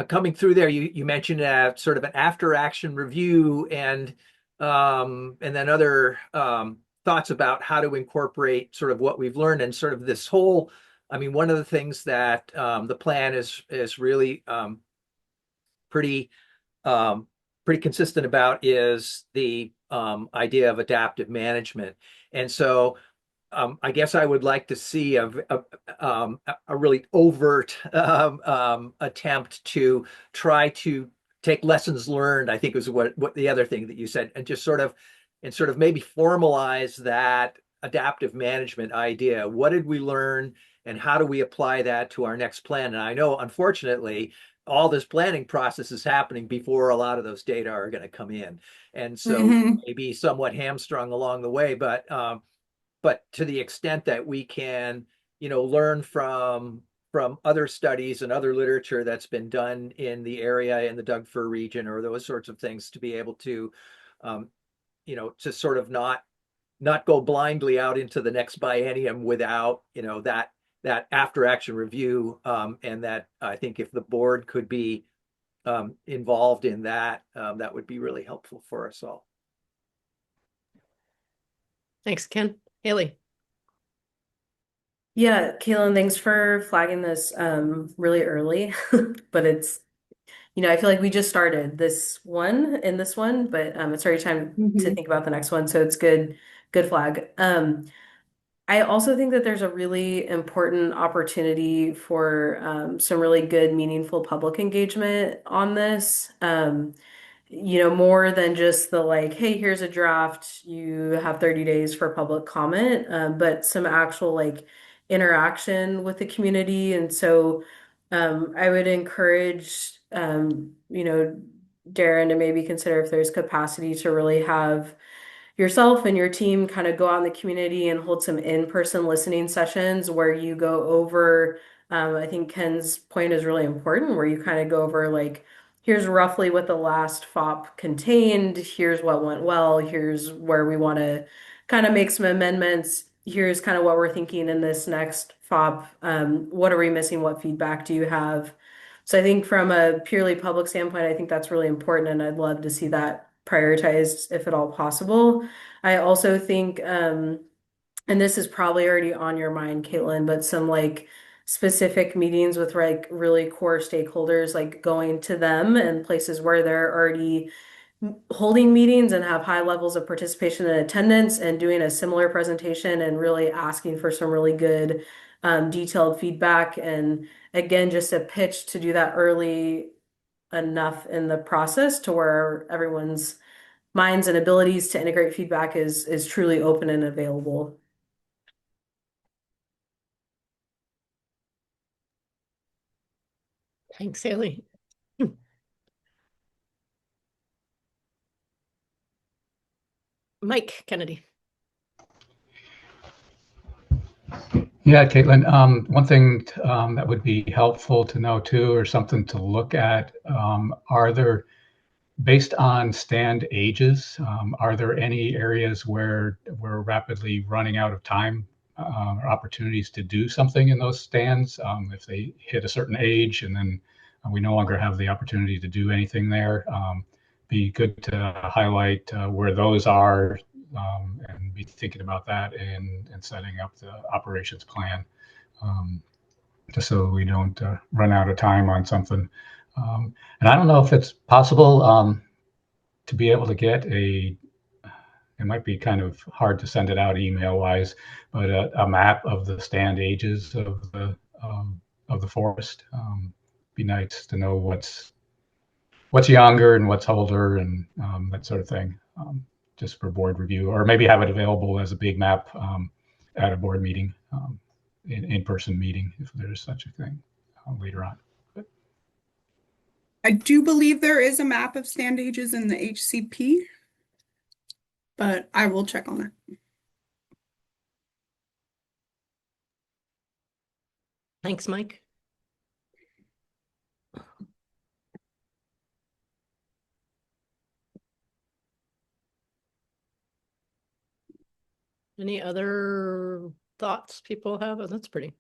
coming through there, you mentioned sort of an after action review and then other thoughts about how to incorporate sort of what we've learned and sort of this whole. I mean, one of the things that the plan is really pretty pretty consistent about is the idea of adaptive management. And so I guess I would like to see a really overt attempt to try to take lessons learned, I think was what the other thing that you said, and just sort of maybe formalize that adaptive management idea. What did we learn and how do we apply that to our next plan? And I know, unfortunately, all this planning process is happening before a lot of those data are going to come in. And so maybe somewhat hamstrung along the way, but to the extent that we can, learn from other studies and other literature that's been done in the area in the Doug fir region or those sorts of things, to be able to, to sort of not go blindly out into the next biennium without, that after action review. And that I think if the board could be involved in that, that would be really helpful for us all. Thanks, Ken. Haley. Yeah, Kaylin, thanks for flagging this really early, but it's, I feel like we just started this one, but it's already time to think about the next one. So it's good flag. I also think that there's a really important opportunity for some really good, meaningful public engagement on this. More than just the like, hey, here's a draft, you have 30 days for public comment, but some actual like interaction with the community. And so I would encourage, Darren to maybe consider if there's capacity to really have yourself and your team kind of go out in the community and hold some in-person listening sessions where you go over, I think Ken's point is really important, where you kind of go over like, here's roughly what the last FOP contained, here's what went well, here's where we want to kind of make some amendments, here's kind of what we're thinking in this next FOP, what are we missing, what feedback do you have? So I think from a purely public standpoint, I think that's really important, and I'd love to see that prioritized if at all possible. I also think, and this is probably already on your mind, Caitlin, but some like specific meetings with like really core stakeholders, like going to them and places where they're already holding meetings and have high levels of participation and attendance and doing a similar presentation and really asking for some really good detailed feedback. And again, just a pitch to do that early enough in the process to where everyone's minds and abilities to integrate feedback is truly open and available. Thanks, Haley. Mike Kennedy. Yeah, Caitlin, one thing that would be helpful to know too, or something to look at, are there, based on stand ages, are there any areas where we're rapidly running out of time or opportunities to do something in those stands? If they hit a certain age and then we no longer have the opportunity to do anything there, be good to highlight where those are and be thinking about that and setting up the operations plan, just so we don't run out of time on something. And I don't know if it's possible to be able to get it might be kind of hard to send it out email wise, but a map of the stand ages of the forest. Be nice to know what's younger and what's older and that sort of thing, just for board review, or maybe have it available as a big map at a board meeting, in-person meeting, if there's such a thing later on. I do believe there is a map of stand ages in the HCP, but I will check on that. Thanks, Mike. Any other thoughts people have? Oh, that's pretty.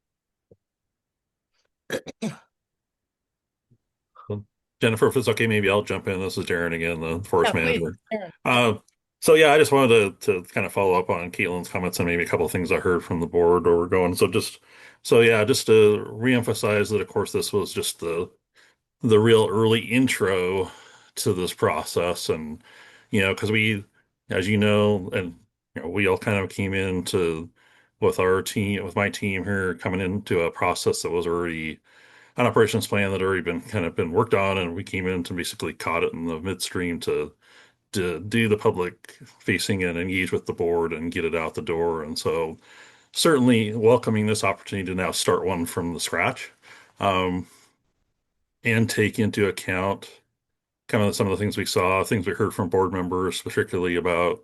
Jennifer, if it's okay, maybe I'll jump in. This is Darren again, the forest Yeah, please, manager. Aaron. So yeah, I just wanted to kind of follow up on Caitlin's comments and maybe a couple of things I heard from the board or going. So yeah, just to reemphasize that, of course, this was just the real early intro to this process, and because we, as you know, and we all kind of came into with our team, with my team here, coming into a process that was already an operations plan that had already been worked on, and we came in to basically caught it in the midstream to do the public facing and engage with the board and get it out the door. And so certainly welcoming this opportunity to now start one from the scratch, um, and take into account kind of some of the things we saw, things we heard from board members, particularly about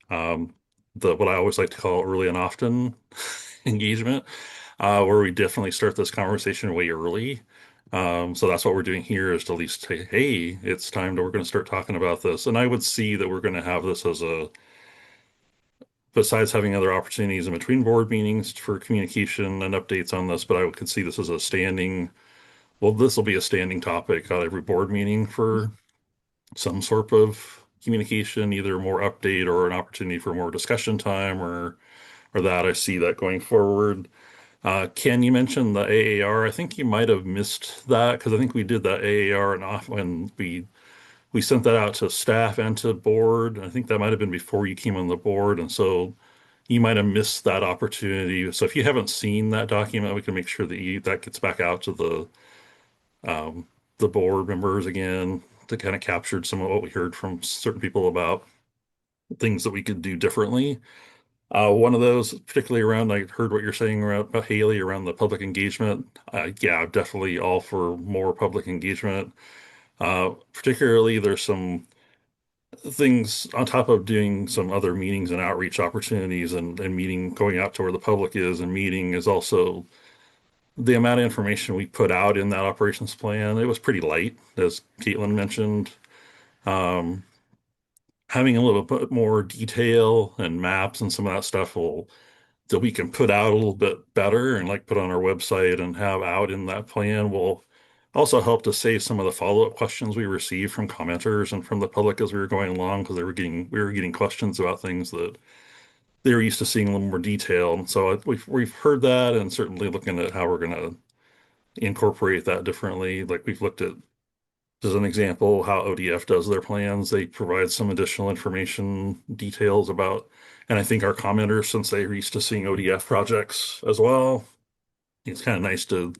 um, the what I always like to call early and often engagement, where we definitely start this conversation way early. So that's what we're doing here is to at least say, hey, it's time that we're going to start talking about this. And I would see that we're going to have this as besides having other opportunities in between board meetings for communication and updates on this, but I could see this as a this will be a standing topic at every board meeting for some sort of communication, either more update or an opportunity for more discussion time or that. I see that going forward. Ken, you mentioned the AAR. I think you might have missed that because I think we did that AAR and off when we sent that out to staff and to board. I think that might have been before you came on the board, and so you might have missed that opportunity. So if you haven't seen that document, we can make sure that gets back out to the board members again to kind of capture some of what we heard from certain people about things that we could do differently. One of those, particularly around, I heard what you're saying about Haley around the public engagement. Yeah, definitely all for more public engagement. Particularly, there's some things on top of doing some other meetings and outreach opportunities and meeting, going out to where the public is and meeting is also the amount of information we put out in that operations plan. It was pretty light, as Caitlin mentioned. Um, Having a little bit more detail and maps and some of that stuff that we can put out a little bit better and like put on our website and have out in that plan will also help to save some of the follow-up questions we received from commenters and from the public as we were going along because we were getting questions about things that they were used to seeing a little more detail. And so we've heard that and certainly looking at how we're going to incorporate that differently. Like we've looked at, as an example, how ODF does their plans. They provide some additional information details about, and I think our commenters, since they're used to seeing ODF projects as well, it's kind of nice to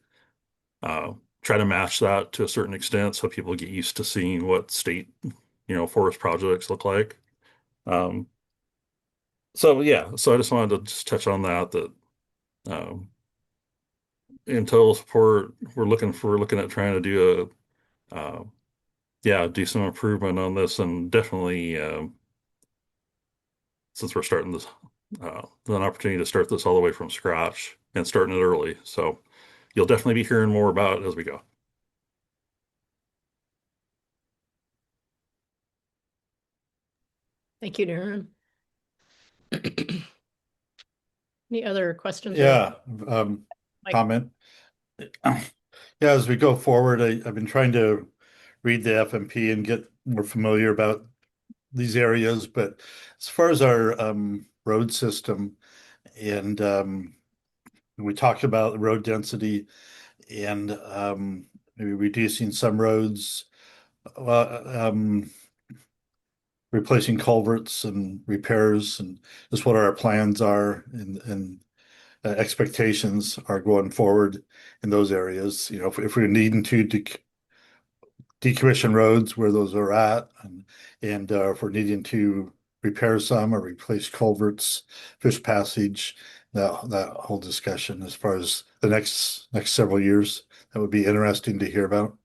uh, try to match that to a certain extent so people get used to seeing what state, forest projects look like. Um, so yeah, so I just wanted to just touch on that um, in total support, we're looking at trying to do do some improvement on this and definitely since we're starting this an opportunity to start this all the way from scratch and starting it early. So you'll definitely be hearing more about it as we go. Thank you, Darren. Any other questions? Yeah, Mike? comment. Yeah, as we go forward, I've been trying to read the FMP and get more familiar about these areas. But as far as our road system, and we talked about the road density and maybe reducing some roads, replacing culverts and repairs, and just what our plans are and expectations are going forward in those areas. If we're needing to decommission roads where those are at, and if we're needing to repair some or replace culverts, fish passage, that whole discussion as far as the next several years, that would be interesting to hear about.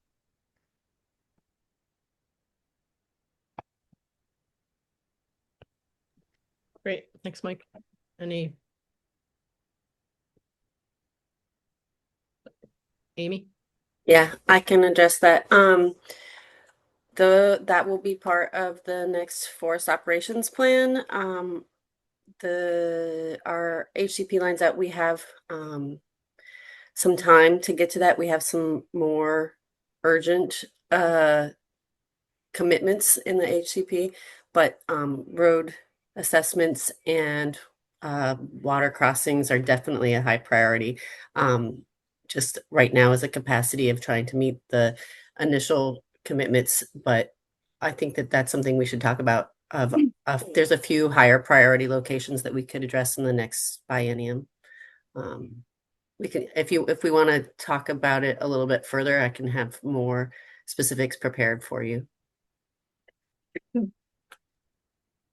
Great. Thanks, Mike. Any? Amy? Yeah, I can address that. That will be part of the next forest operations plan. Our HCP lines that we have some time to get to that. We have some more urgent commitments in the HCP, but road assessments and water crossings are definitely a high priority. Just right now is a capacity of trying to meet the initial commitments, but I think that that's something we should talk about. There's a few higher priority locations that we could address in the next biennium. We can, if we want to talk about it a little bit further, I can have more specifics prepared for you.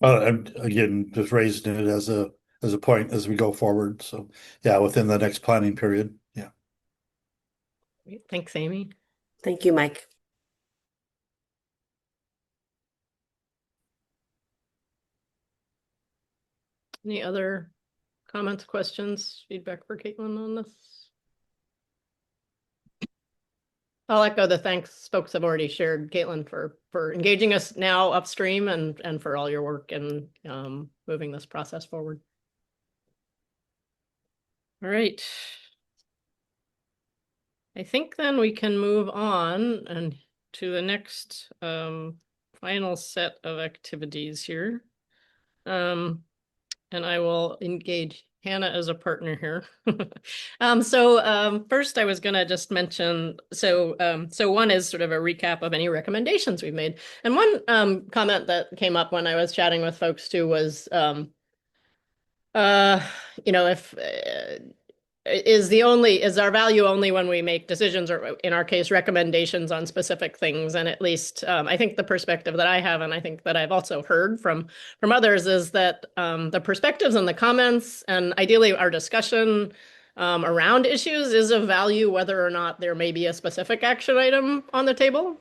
And again, just raising it as a point as we go forward. So yeah, within the next planning period. Yeah. Great. Thanks, Amy. Thank you, Mike. Any other comments, questions, feedback for Caitlin on this? I'll echo the thanks folks have already shared, Caitlin, for engaging us now upstream and for all your work in moving this process forward. All right. I think then we can move on and to the next final set of activities here. And I will engage Hannah as a partner here. First I was gonna just mention, so one is sort of a recap of any recommendations we've made. And one comment that came up when I was chatting with folks too was, if is our value only when we make decisions, or in our case recommendations on specific things. And at least I think the perspective that I have, and I think that I've also heard from others, is that the perspectives and the comments and ideally our discussion around issues is of value whether or not there may be a specific action item on the table.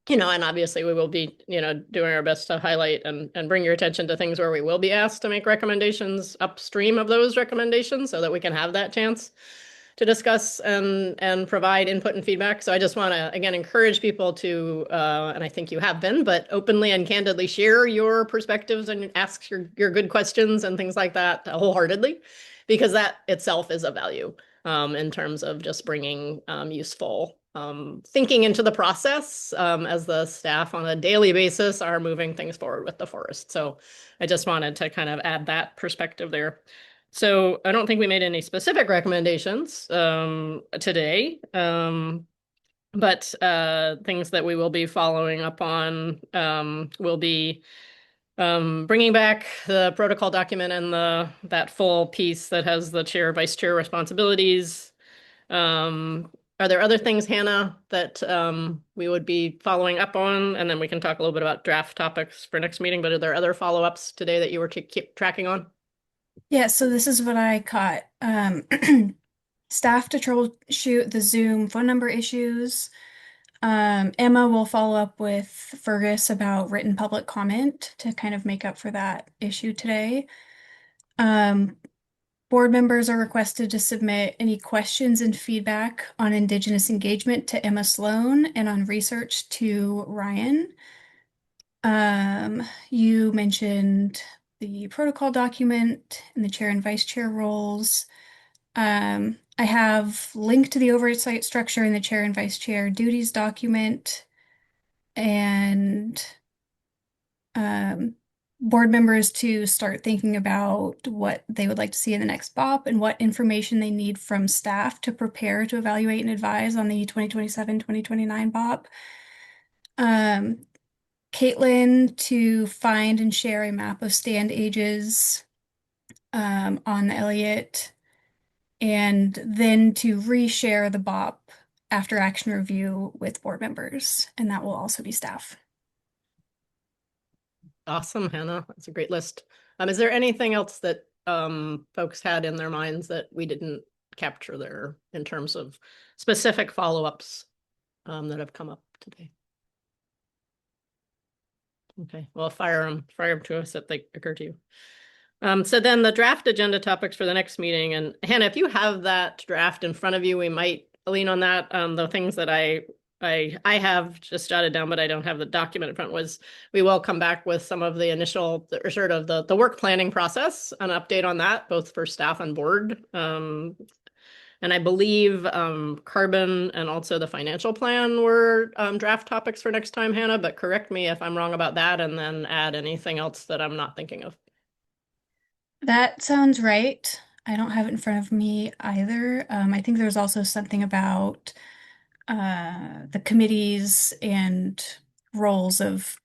And obviously we will be, doing our best to highlight and bring your attention to things where we will be asked to make recommendations upstream of those recommendations so that we can have that chance to discuss and provide input and feedback. So I just want to, again, encourage people to, and I think you have been, but openly and candidly share your perspectives and ask your good questions and things like that wholeheartedly, because that itself is a value in terms of just bringing useful thinking into the process as the staff on a daily basis are moving things forward with the forest. So I just wanted to kind of add that perspective there. So I don't think we made any specific recommendations today, but things that we will be following up on will be bringing back the protocol document and that full piece that has the chair, vice chair responsibilities. Are there other things, Hannah, that we would be following up on? And then we can talk a little bit about draft topics for next meeting, but are there other follow-ups today that you were to keep tracking on? Yeah, so this is what I caught. Staff to troubleshoot the Zoom phone number issues. Emma will follow up with Fergus about written public comment to kind of make up for that issue today. Board members are requested to submit any questions and feedback on Indigenous engagement to Emma Sloan and on research to Ryan. You mentioned the protocol document and the chair and vice chair roles. I have linked to the oversight structure in the chair and vice chair duties document, and board members to start thinking about what they would like to see in the next BOP and what information they need from staff to prepare to evaluate and advise on the 2027-2029 BOP. Caitlin to find and share a map of stand ages on the Elliott, and then to reshare the BOP after action review with board members, and that will also be staff. Awesome, Hannah. That's a great list. Is there anything else that folks had in their minds that we didn't capture there in terms of specific follow-ups that have come up today? Okay, well, fire them to us if they occur to you. So then the draft agenda topics for the next meeting, and Hannah, if you have that draft in front of you, we might lean on that. The things that I have just jotted down, but I don't have the document in front, was we will come back with some of the initial, or sort of the work planning process, an update on that, both for staff and board. And I believe carbon and also the financial plan were draft topics for next time, Hannah, but correct me if I'm wrong about that, and then add anything else that I'm not thinking of. That sounds right. I don't have it in front of me either. I think there was also something about the committees and roles of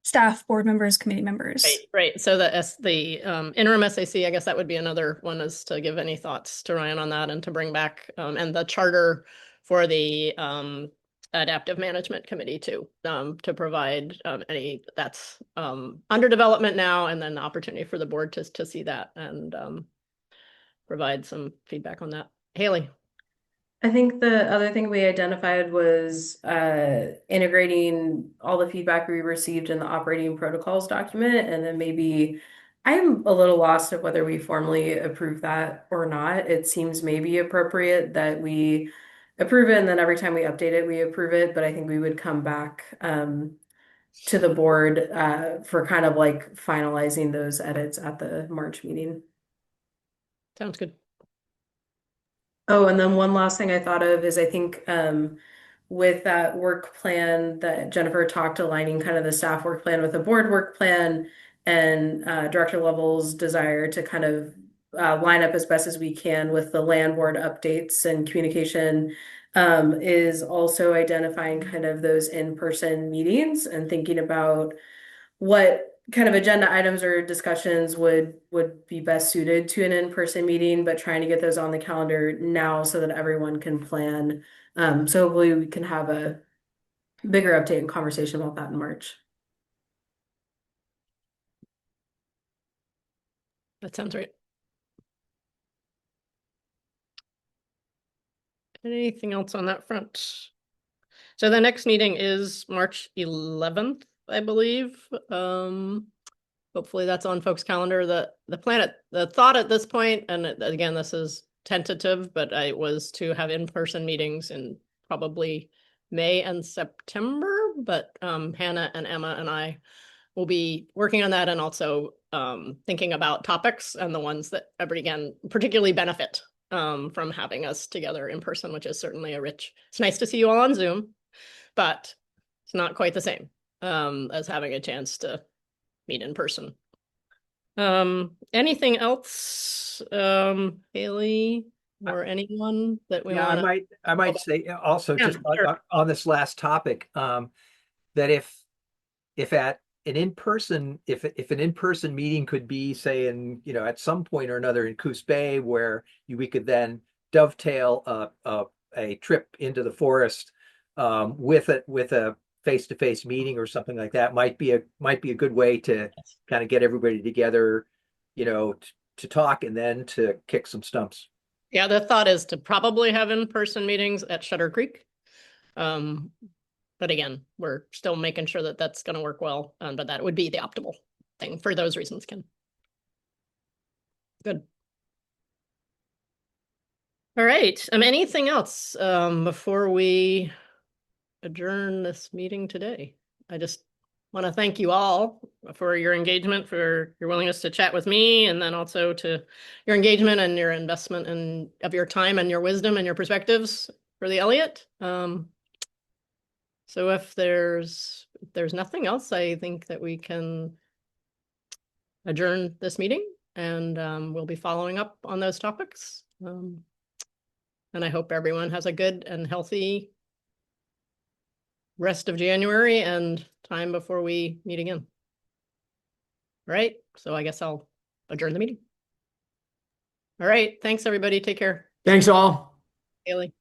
staff, board members, committee members. Right. So the interim SAC, I guess that would be another one, is to give any thoughts to Ryan on that and to bring back and the charter for the adaptive management committee too, to provide any that's under development now, and then the opportunity for the board to see that and provide some feedback on that. Haley. I think the other thing we identified was integrating all the feedback we received in the operating protocols document, and then maybe I'm a little lost of whether we formally approve that or not. It seems maybe appropriate that we approve it, and then every time we update it, we approve it. But I think we would come back to the board for kind of like finalizing those edits at the March meeting. Sounds good. Oh, and then one last thing I thought of is I think with that work plan that Jennifer talked, aligning kind of the staff work plan with the board work plan, and director level's desire to kind of line up as best as we can with the land board updates and communication, is also identifying kind of those in-person meetings and thinking about what kind of agenda items or discussions would be best suited to an in-person meeting, but trying to get those on the calendar now so that everyone can plan. So hopefully we can have a bigger update and conversation about that in March. That sounds right. Anything else on that front? So the next meeting is March 11th, I believe. Hopefully that's on folks' calendar. The thought at this point, and again, this is tentative, but it was to have in-person meetings in probably May and September. But Hannah and Emma and I will be working on that, and also thinking about topics and the ones that again particularly benefit from having us together in person, which is certainly it's nice to see you all on Zoom, but it's not quite the same as having a chance to meet in person. Anything else, Haley, or anyone that we want to? I might say also, Yeah, just sure. on this last topic, that if at an in-person, if an in-person meeting could be, say, at some point or another in Coos Bay, where we could then dovetail a trip into the forest with a face-to-face meeting or something like that, might be a good way to kind of get everybody together, to talk and then to kick some stumps. Yeah, the thought is to probably have in-person meetings at Shutter Creek. But again, we're still making sure that that's going to work well, but that would be the optimal thing for those reasons, Ken. Good. All right. Anything else before we adjourn this meeting today? I just want to thank you all for your engagement, for your willingness to chat with me, and then also to your engagement and your investment of your time and your wisdom and your perspectives for the Elliott. So if there's nothing else, I think that we can adjourn this meeting, and we'll be following up on those topics. And I hope everyone has a good and healthy rest of January and time before we meet again. All right. So I guess I'll adjourn the meeting. All right. Thanks, everybody. Take care. Thanks all. Haley.